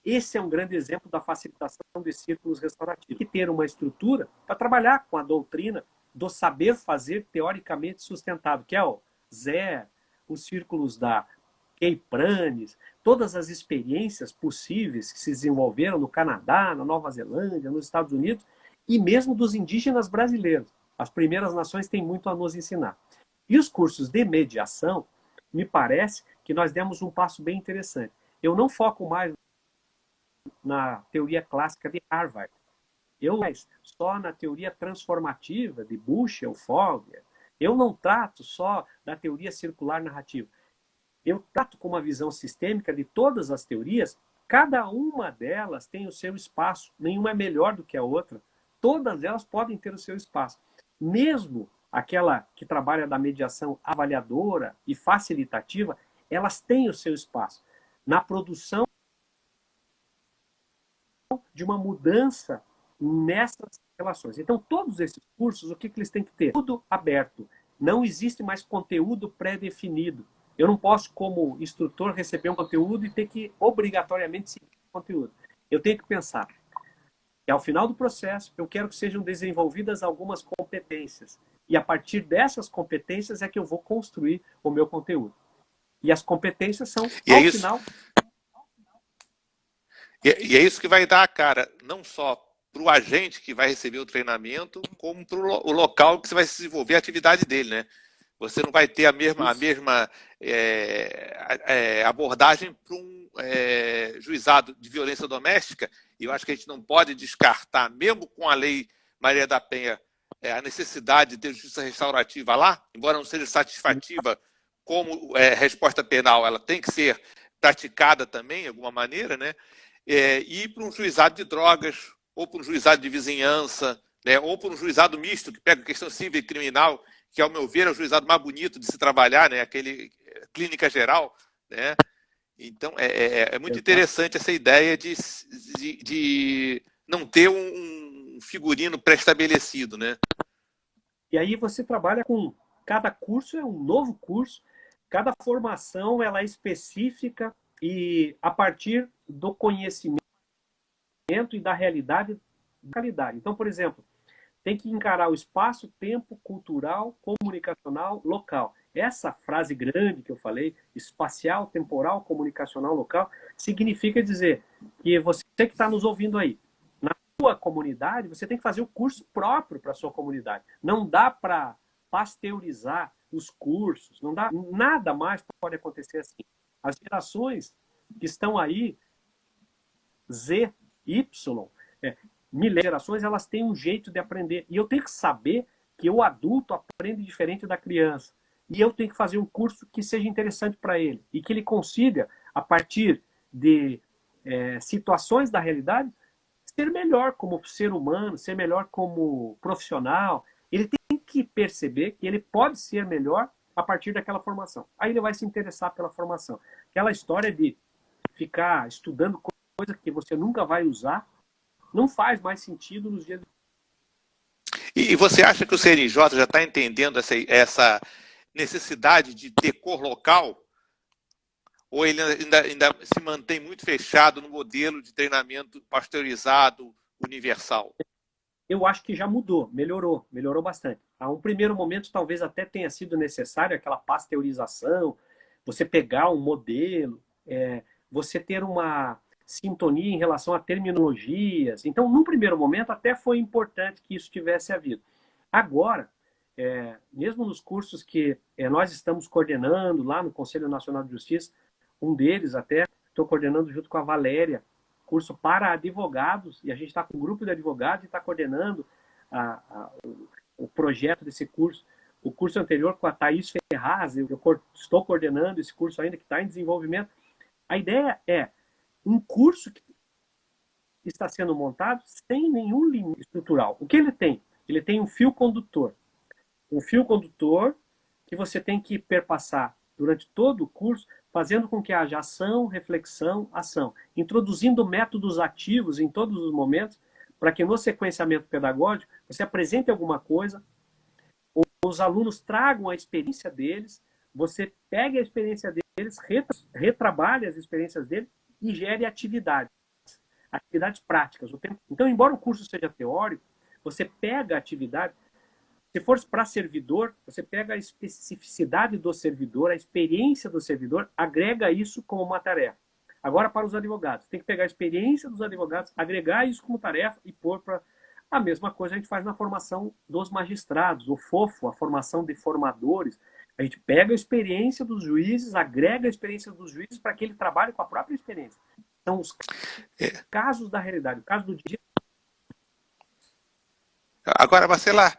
Esse é um grande exemplo da facilitação dos círculos restaurativos. Tem que ter uma estrutura para trabalhar com a doutrina do saber fazer teoricamente sustentado, que é o Zé, os círculos da Kay Pranes, todas as experiências possíveis que se desenvolveram no Canadá, na Nova Zelândia, nos Estados Unidos, e mesmo dos indígenas brasileiros. As primeiras nações têm muito a nos ensinar. E os cursos de mediação, me parece que nós demos um passo bem interessante. Eu não foco mais na teoria clássica de Harvard. Eu só na teoria transformativa de Bushel, Fogler. Eu não trato só da teoria circular narrativa. Eu trato com uma visão sistêmica de todas as teorias. Cada uma delas tem o seu espaço. Nenhuma é melhor do que a outra. Todas elas podem ter o seu espaço. Mesmo aquela que trabalha da mediação avaliadora e facilitativa, elas têm o seu espaço na produção de uma mudança nessas relações. Então, todos esses cursos, o que eles têm que ter? Tudo aberto. Não existe mais conteúdo pré-definido. Eu não posso, como instrutor, receber um conteúdo e ter que obrigatoriamente seguir o conteúdo. Eu tenho que pensar que, ao final do processo, eu quero que sejam desenvolvidas algumas competências. E, a partir dessas competências, é que eu vou construir o meu conteúdo. E as competências são, ao final... E é isso que vai dar a cara, não só para o agente que vai receber o treinamento, como para o local que você vai desenvolver a atividade dele, né? Você não vai ter a mesma abordagem para um juizado de violência doméstica, e eu acho que a gente não pode descartar, mesmo com a lei Maria da Penha, a necessidade de ter justiça restaurativa lá, embora não seja satisfativa como resposta penal, ela tem que ser praticada também, de alguma maneira, né? Ir para um juizado de drogas, ou para um juizado de vizinhança, né? Ou para um juizado misto, que pega questão civil e criminal, que, ao meu ver, é o juizado mais bonito de se trabalhar, né? Aquele clínica geral, né? Então, é muito interessante essa ideia de não ter um figurino pré-estabelecido, né? E aí você trabalha com... Cada curso é um novo curso, cada formação ela é específica e a partir do conhecimento e da realidade da qualidade. Então, por exemplo, tem que encarar o espaço, tempo, cultural, comunicacional, local. Essa frase grande que eu falei, espacial, temporal, comunicacional, local, significa dizer que você que está nos ouvindo aí, na sua comunidade, você tem que fazer o curso próprio para a sua comunidade. Não dá para pasteurizar os cursos, não dá, nada mais pode acontecer assim. As gerações que estão aí, Z, Y, milhares de gerações, elas têm um jeito de aprender. E eu tenho que saber que o adulto aprende diferente da criança. E eu tenho que fazer um curso que seja interessante para ele. E que ele consiga, a partir de situações da realidade, ser melhor como ser humano, ser melhor como profissional. Ele tem que perceber que ele pode ser melhor a partir daquela formação. Aí ele vai se interessar pela formação. Aquela história de ficar estudando coisa que você nunca vai usar, não faz mais sentido nos dias de... E você acha que o CNJ já está entendendo essa necessidade de ter cor local? Ou ele ainda se mantém muito fechado no modelo de treinamento pasteurizado, universal? Eu acho que já mudou, melhorou bastante. A um primeiro momento talvez até tenha sido necessário aquela pasteurização, você pegar um modelo, você ter uma sintonia em relação a terminologias. Então, num primeiro momento, até foi importante que isso tivesse havido. Agora, mesmo nos cursos que nós estamos coordenando lá no Conselho Nacional de Justiça, um deles até, estou coordenando junto com a Valéria, curso para advogados, e a gente está com um grupo de advogados e está coordenando o projeto desse curso. O curso anterior com a Thaís Ferraz, eu estou coordenando esse curso ainda que está em desenvolvimento. A ideia é um curso que está sendo montado sem nenhum limite estrutural. O que ele tem? Ele tem um fio condutor. Um fio condutor que você tem que perpassar durante todo o curso, fazendo com que haja ação, reflexão, ação. Introduzindo métodos ativos em todos os momentos, para que no sequenciamento pedagógico você apresente alguma coisa, os alunos tragam a experiência deles, você pega a experiência deles, retrabalha as experiências deles e gere atividades práticas. Então, embora o curso seja teórico, você pega a atividade, se for para servidor, você pega a especificidade do servidor, a experiência do servidor, agrega isso como uma tarefa. Agora, para os advogados, tem que pegar a experiência dos advogados, agregar isso como tarefa e pôr para... A mesma coisa a gente faz na formação dos magistrados, o FOFO, a formação de formadores. A gente pega a experiência dos juízes, agrega a experiência dos juízes para que ele trabalhe com a própria experiência. São os casos da realidade, o caso do dia. Agora, Bacelar,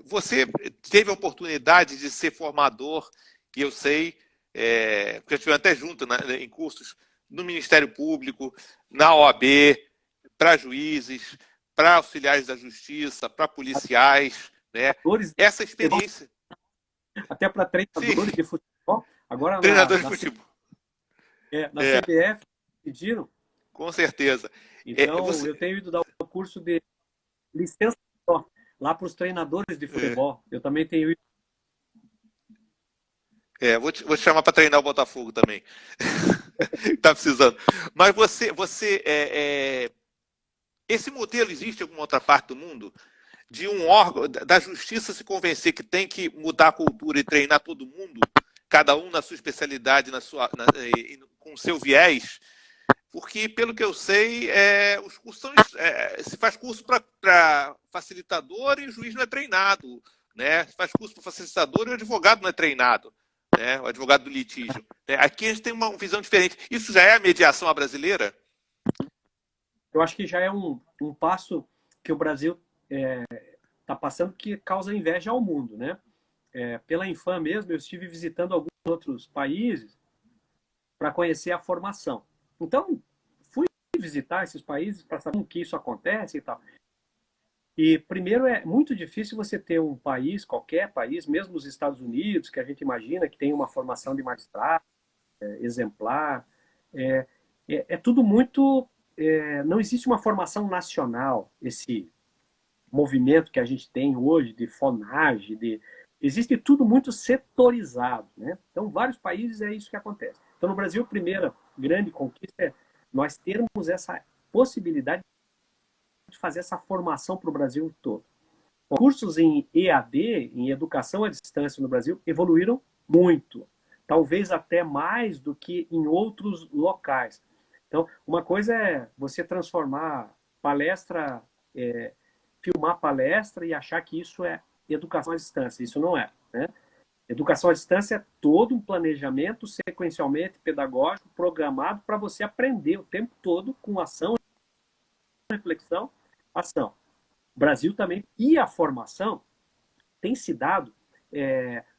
você teve a oportunidade de ser formador, e eu sei, porque eu estive até junto, né, em cursos no Ministério Público, na OAB, para juízes, para auxiliares da justiça, para policiais, né? Essa experiência. Até para treinadores de futebol. Agora treinadores de futebol. Na CBF pediram. Com certeza. Então, eu tenho ido dar o curso de licença lá para os treinadores de futebol. Eu também tenho ido. Vou te chamar para treinar o Botafogo também. Tá precisando. Mas esse modelo existe em alguma outra parte do mundo? De um órgão, da justiça se convencer que tem que mudar a cultura e treinar todo mundo, cada um na sua especialidade, com o seu viés? Porque, pelo que eu sei, os cursos se faz curso para facilitador e o juiz não é treinado, né? Se faz curso para facilitador e o advogado não é treinado, né? O advogado do litígio. Aqui a gente tem uma visão diferente. Isso já é a mediação à brasileira? Eu acho que já é um passo que o Brasil está passando que causa inveja ao mundo, né? Pela Infam mesmo, eu estive visitando alguns outros países para conhecer a formação. Então, fui visitar esses países para saber como que isso acontece e tal. E, primeiro, é muito difícil você ter um país, qualquer país, mesmo os Estados Unidos, que a gente imagina que tem uma formação de magistrado exemplar. É tudo muito... não existe uma formação nacional, esse movimento que a gente tem hoje de FONAGE, existe tudo muito setorizado, né? Então, vários países é isso que acontece. Então, no Brasil, a primeira grande conquista é nós termos essa possibilidade de fazer essa formação para o Brasil todo. Cursos em EAD, em educação à distância no Brasil, evoluíram muito. Talvez até mais do que em outros locais. Então, uma coisa é você transformar palestra, filmar palestra e achar que isso é educação à distância. Isso não é, né? Educação à distância é todo um planejamento sequencialmente pedagógico, programado para você aprender o tempo todo com ação, reflexão, ação. O Brasil também, e a formação tem se dado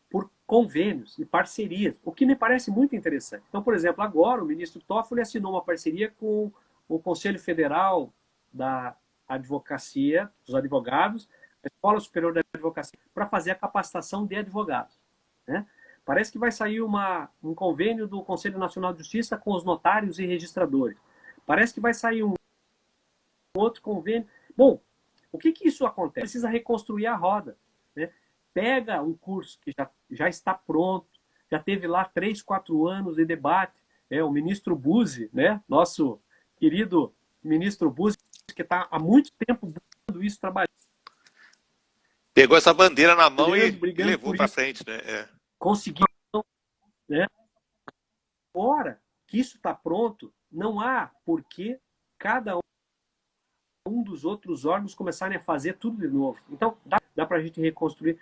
por convênios e parcerias, o que me parece muito interessante. Então, por exemplo, agora o ministro Toffoli assinou uma parceria com o Conselho Federal da Advocacia, dos advogados, a Escola Superior da Advocacia, para fazer a capacitação de advogados. Né? Parece que vai sair um convênio do Conselho Nacional de Justiça com os notários e registradores. Parece que vai sair um outro convênio. Bom, o que isso acontece? Precisa reconstruir a roda. Né? Pega um curso que já está pronto, já teve lá 3, 4 anos de debate. O ministro Buzzi, né? Nosso querido ministro Buzzi, que está há muito tempo buscando isso, trabalhando. Pegou essa bandeira na mão e levou para frente, né? Conseguiu, né? Agora que isso está pronto, não há por que cada um dos outros órgãos começarem a fazer tudo de novo. Então, dá para a gente reconstruir.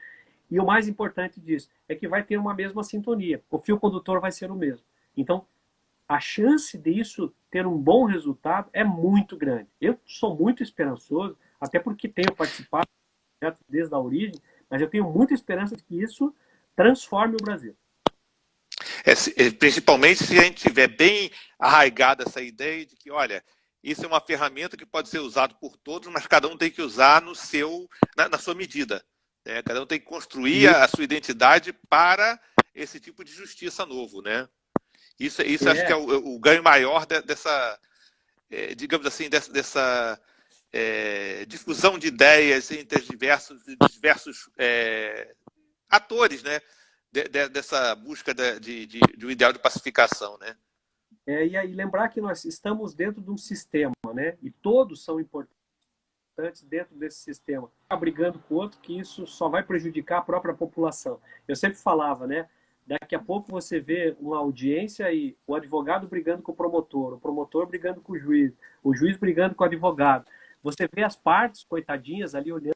E o mais importante disso é que vai ter uma mesma sintonia. O fio condutor vai ser o mesmo. Então, a chance disso ter um bom resultado é muito grande. Eu sou muito esperançoso, até porque tenho participado desde a origem, mas eu tenho muita esperança de que isso transforme o Brasil. Principalmente se a gente tiver bem arraigada essa ideia de que, olha, isso é uma ferramenta que pode ser usada por todos, mas cada um tem que usar na sua medida. Né? Cada um tem que construir a sua identidade para esse tipo de justiça novo. Né? Isso acho que é o ganho maior dessa, digamos assim, dessa difusão de ideias entre os diversos atores, né, dessa busca de um ideal de pacificação, né? E aí lembrar que nós estamos dentro de um sistema, né? E todos são importantes dentro desse sistema. Ficar brigando com o outro, que isso só vai prejudicar a própria população. Eu sempre falava, né? Daqui a pouco você vê uma audiência e o advogado brigando com o promotor brigando com o juiz brigando com o advogado. Você vê as partes, coitadinhas, ali olhando,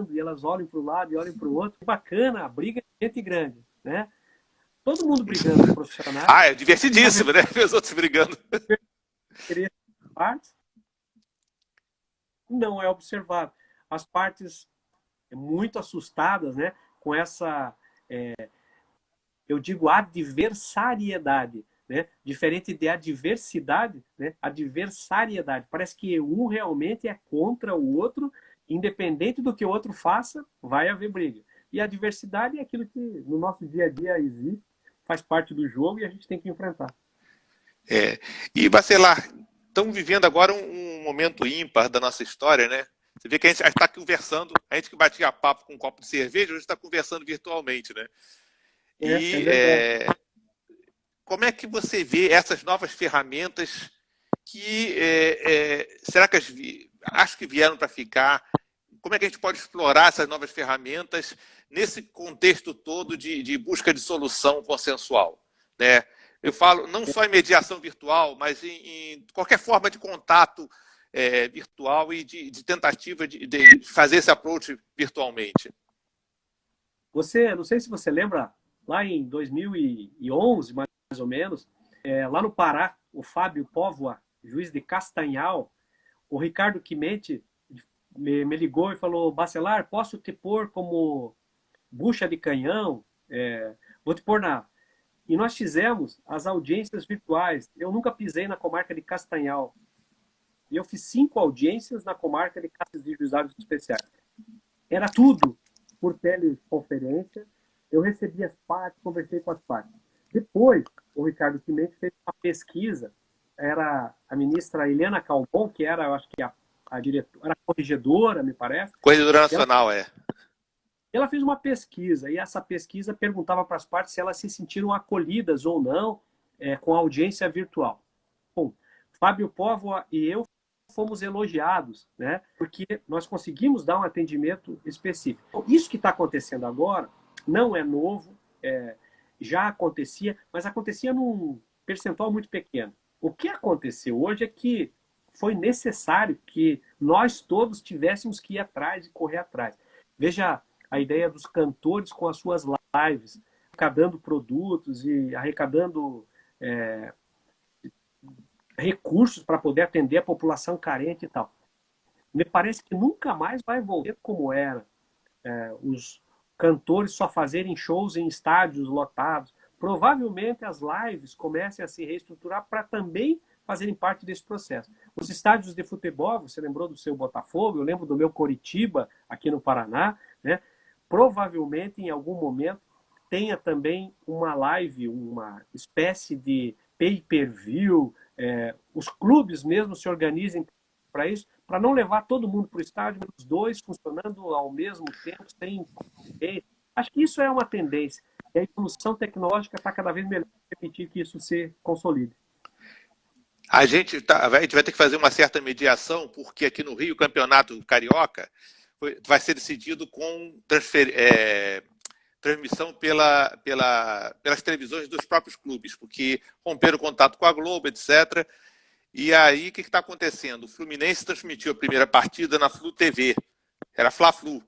e elas olham para um lado e olham para o outro. Bacana, a briga é gente grande, né? Todo mundo brigando, profissionais. Ah, é divertidíssimo, né? Ver os outros brigando. Partes não é observado. As partes muito assustadas, né? Com essa, eu digo, adversariedade, né? Diferente de adversidade, né? Adversariedade. Parece que um realmente é contra o outro, independente do que o outro faça, vai haver briga. E a adversidade é aquilo que no nosso dia a dia existe, faz parte do jogo e a gente tem que enfrentar. E, Bacelar, estamos vivendo agora um momento ímpar da nossa história, né? Você vê que a gente está conversando, a gente que batia papo com um copo de cerveja, hoje está conversando virtualmente, né? Como é que você vê essas novas ferramentas que será que acho que vieram para ficar? Como é que a gente pode explorar essas novas ferramentas nesse contexto todo de busca de solução consensual, né? Eu falo não só em mediação virtual, mas em qualquer forma de contato virtual e de tentativa de fazer esse approach virtualmente. Não sei se você lembra, lá em 2011, mais ou menos, lá no Pará, o Fábio Póvoa, juiz de Castanhal, o Ricardo Quimente me ligou e falou: Bacelar, posso te pôr como bucha de canhão? Vou te pôr na... E nós fizemos as audiências virtuais. Eu nunca pisei na comarca de Castanhal. E eu fiz 5 audiências na comarca de Casas e Juizados Especiais. Era tudo por teleconferência. Eu recebi as partes, conversei com as partes. Depois, o Ricardo Quimente fez uma pesquisa. Era a ministra Helena Calmon, que era, eu acho que a diretora, a corregedora, me parece. Corregedora Nacional, Ela fez uma pesquisa, e essa pesquisa perguntava para as partes se elas se sentiram acolhidas ou não com a audiência virtual. Bom, Fábio Póvoa e eu fomos elogiados, né? Porque nós conseguimos dar um atendimento específico. Isso que está acontecendo agora não é novo, já acontecia, mas acontecia num percentual muito pequeno. O que aconteceu hoje é que foi necessário que nós todos tivéssemos que ir atrás e correr atrás. Veja a ideia dos cantores com as suas lives, arrecadando produtos e arrecadando recursos para poder atender a população carente e tal. Me parece que nunca mais vai voltar como era. Os cantores só fazerem shows em estádios lotados. Provavelmente as lives comecem a se reestruturar para também fazerem parte desse processo. Os estádios de futebol, você lembrou do seu Botafogo, eu lembro do meu Coritiba, aqui no Paraná, né? Provavelmente, em algum momento, tenha também uma live, uma espécie de pay-per-view, os clubes mesmo se organizem para isso, para não levar todo mundo para o estádio, mas os dois funcionando ao mesmo tempo, sem... Acho que isso é uma tendência. E a evolução tecnológica está cada vez melhor para permitir que isso se consolide. A gente vai ter que fazer uma certa mediação, porque aqui no Rio, o campeonato carioca vai ser decidido com transmissão pelas televisões dos próprios clubes, porque romperam o contato com a Globo, etc. E aí, o que está acontecendo? O Fluminense transmitiu a primeira partida na Flu TV. Era Fla-Flu,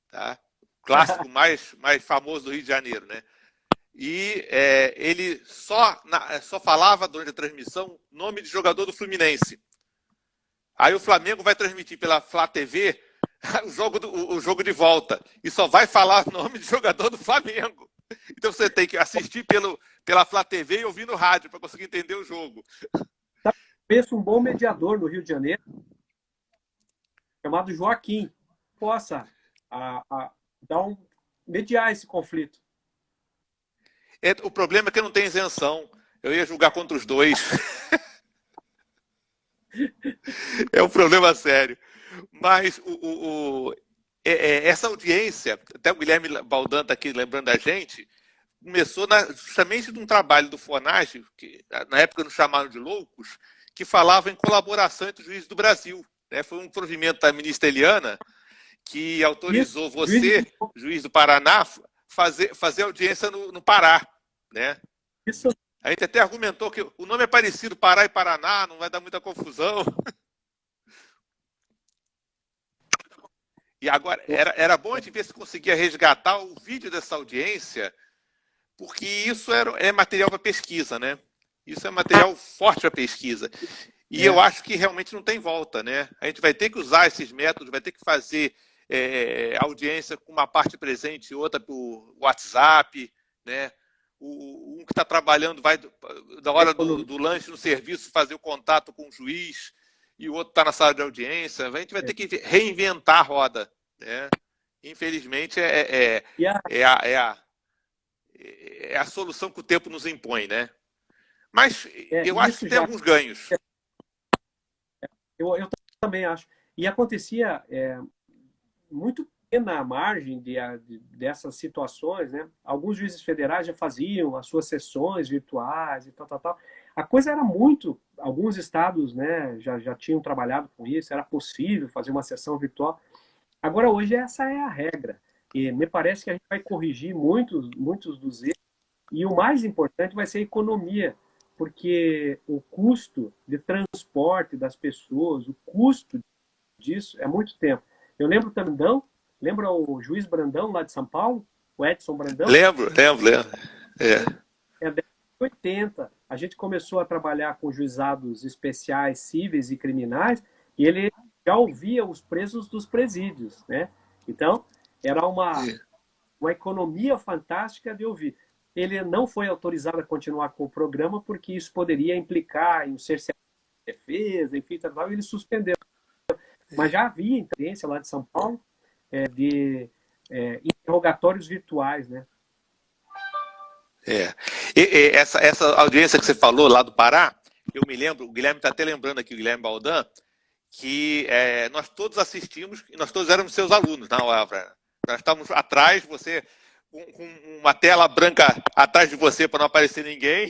tá? Clássico mais famoso do Rio de Janeiro, né? E ele só falava durante a transmissão nome de jogador do Fluminense. Aí o Flamengo vai transmitir pela Flá TV o jogo de volta e só vai falar o nome de jogador do Flamengo. Então você tem que assistir pela Flá TV e ouvir no rádio para conseguir entender o jogo. Penso um bom mediador no Rio de Janeiro, chamado Joaquim, possa mediar esse conflito. O problema é que não tem isenção. Eu ia julgar contra os dois. É um problema sério. Mas essa audiência, até o Guilherme Baldan está aqui lembrando a gente, começou justamente de um trabalho do FONAGE, que na época nos chamaram de loucos, que falava em colaboração entre os juízes do Brasil. Né? Foi um provimento da ministra Eliana que Isso, autorizou você, juiz do Paraná, fazer audiência no Pará. Né? isso. A gente até argumentou que o nome é parecido, Pará e Paraná, não vai dar muita confusão. E agora, era bom a gente ver se conseguia resgatar o vídeo dessa audiência, porque isso é material para pesquisa, né? Isso é material forte para pesquisa. E eu acho que realmente não tem volta, né? A gente vai ter que usar esses métodos, vai ter que fazer audiência com uma parte presente e outra por WhatsApp, né? Um que está trabalhando vai, da hora do lanche no serviço, fazer o contato com o juiz, e o outro está na sala de audiência. A gente vai ter que reinventar a roda. Né? Infelizmente, é a solução que o tempo nos impõe. Né? Mas eu acho que tem alguns ganhos. Eu também acho. E acontecia muito na margem dessas situações, né? Alguns juízes federais já faziam as suas sessões virtuais e tal, tal, tal. A coisa era muito... Alguns estados, né, já tinham trabalhado com isso, era possível fazer uma sessão virtual. Agora, hoje, essa é a regra. E me parece que a gente vai corrigir muitos dos erros. E o mais importante vai ser a economia, porque o custo de transporte das pessoas, o custo disso é muito tempo. Eu lembro também, lembra o juiz Brandão, lá de São Paulo? O Edson Brandão? Lembro. É década de 80. A gente começou a trabalhar com juizados especiais, cíveis e criminais, e ele já ouvia os presos dos presídios, né? Então, era uma economia fantástica de ouvir. Ele não foi autorizado a continuar com o programa porque isso poderia implicar em um cerceamento de defesa, enfim, tal, e ele suspendeu. Mas já havia interferência lá de São Paulo de interrogatórios virtuais, né? Essa audiência que você falou lá do Pará, eu me lembro, o Guilherme está até lembrando aqui, o Guilherme Baldan, que nós todos assistimos, e nós todos éramos seus alunos na hora. Nós estávamos atrás, você com uma tela branca atrás de você para não aparecer ninguém,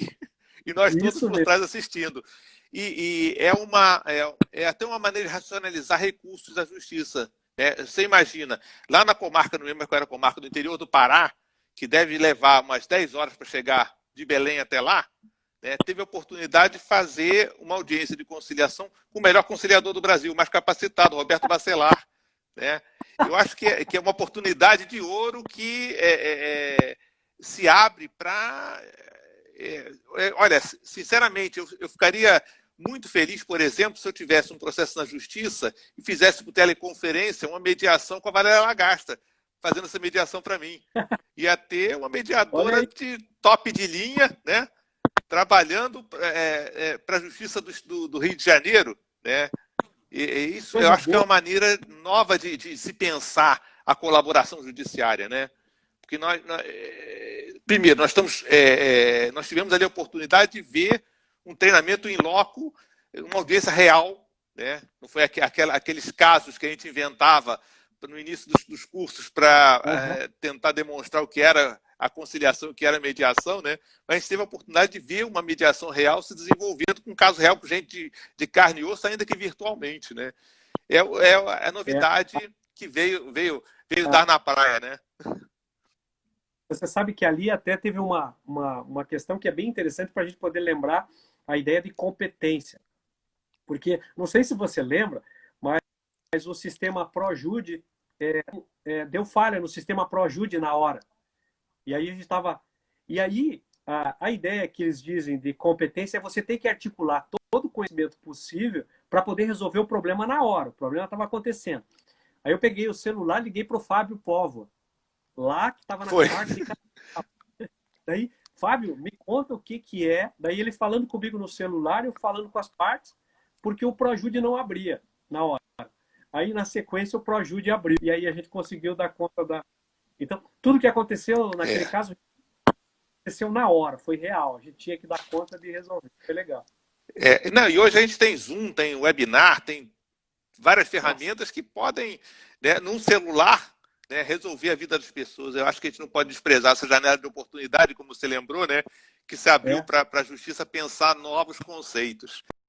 e nós todos por trás assistindo. E é até uma maneira de racionalizar recursos da justiça. Né? Você imagina, lá na comarca, não lembro qual era a comarca do interior do Pará, que deve levar umas 10 horas para chegar de Belém até lá, né, teve a oportunidade de fazer uma audiência de conciliação com o melhor conciliador do Brasil, mais capacitado, Roberto Bacelar. Né? Eu acho que é uma oportunidade de ouro que se abre para... olha, sinceramente, eu ficaria muito feliz, por exemplo, se eu tivesse um processo na justiça e fizesse por teleconferência uma mediação com a Valéria Lagasta, fazendo essa mediação para mim. Ia ter uma mediadora de top de linha, né? Trabalhando para a Justiça do Rio de Janeiro. Né? E isso eu acho que é uma maneira nova de se pensar a colaboração judiciária. Né? Porque primeiro, nós tivemos ali a oportunidade de ver um treinamento em loco, uma audiência real. Né? Não foi aqueles casos que a gente inventava no início dos cursos para tentar demonstrar o que era a conciliação, o que era a mediação, né? Mas a gente teve a oportunidade de ver uma mediação real se desenvolvendo com um caso real com gente de carne e osso, ainda que virtualmente, né? É a novidade que veio dar na praia, né? Você sabe que ali até teve uma questão que é bem interessante para a gente poder lembrar a ideia de competência. Porque, não sei se você lembra, mas o sistema ProJude deu falha no sistema ProJude na hora. E aí a gente estava... E aí, a ideia que eles dizem de competência é você ter que articular todo o conhecimento possível para poder resolver o problema na hora. O problema estava acontecendo. Aí eu peguei o celular, liguei para o Fábio Povo, lá que estava na comarca de... Daí, Fábio, me conta o que é. Daí ele falando comigo no celular, eu falando com as partes, porque o ProJude não abria na hora. Aí, na sequência, o ProJude abriu. E aí a gente conseguiu dar conta da... Então, tudo que aconteceu naquele caso aconteceu na hora, foi real. A gente tinha que dar conta de resolver. Foi legal. Não, e hoje a gente tem Zoom, tem webinar, tem várias ferramentas que podem, né, num celular, né, resolver a vida das pessoas. Eu acho que a gente não pode desprezar essa janela de oportunidade, como você lembrou, né, que se abriu É. para a justiça pensar novos conceitos.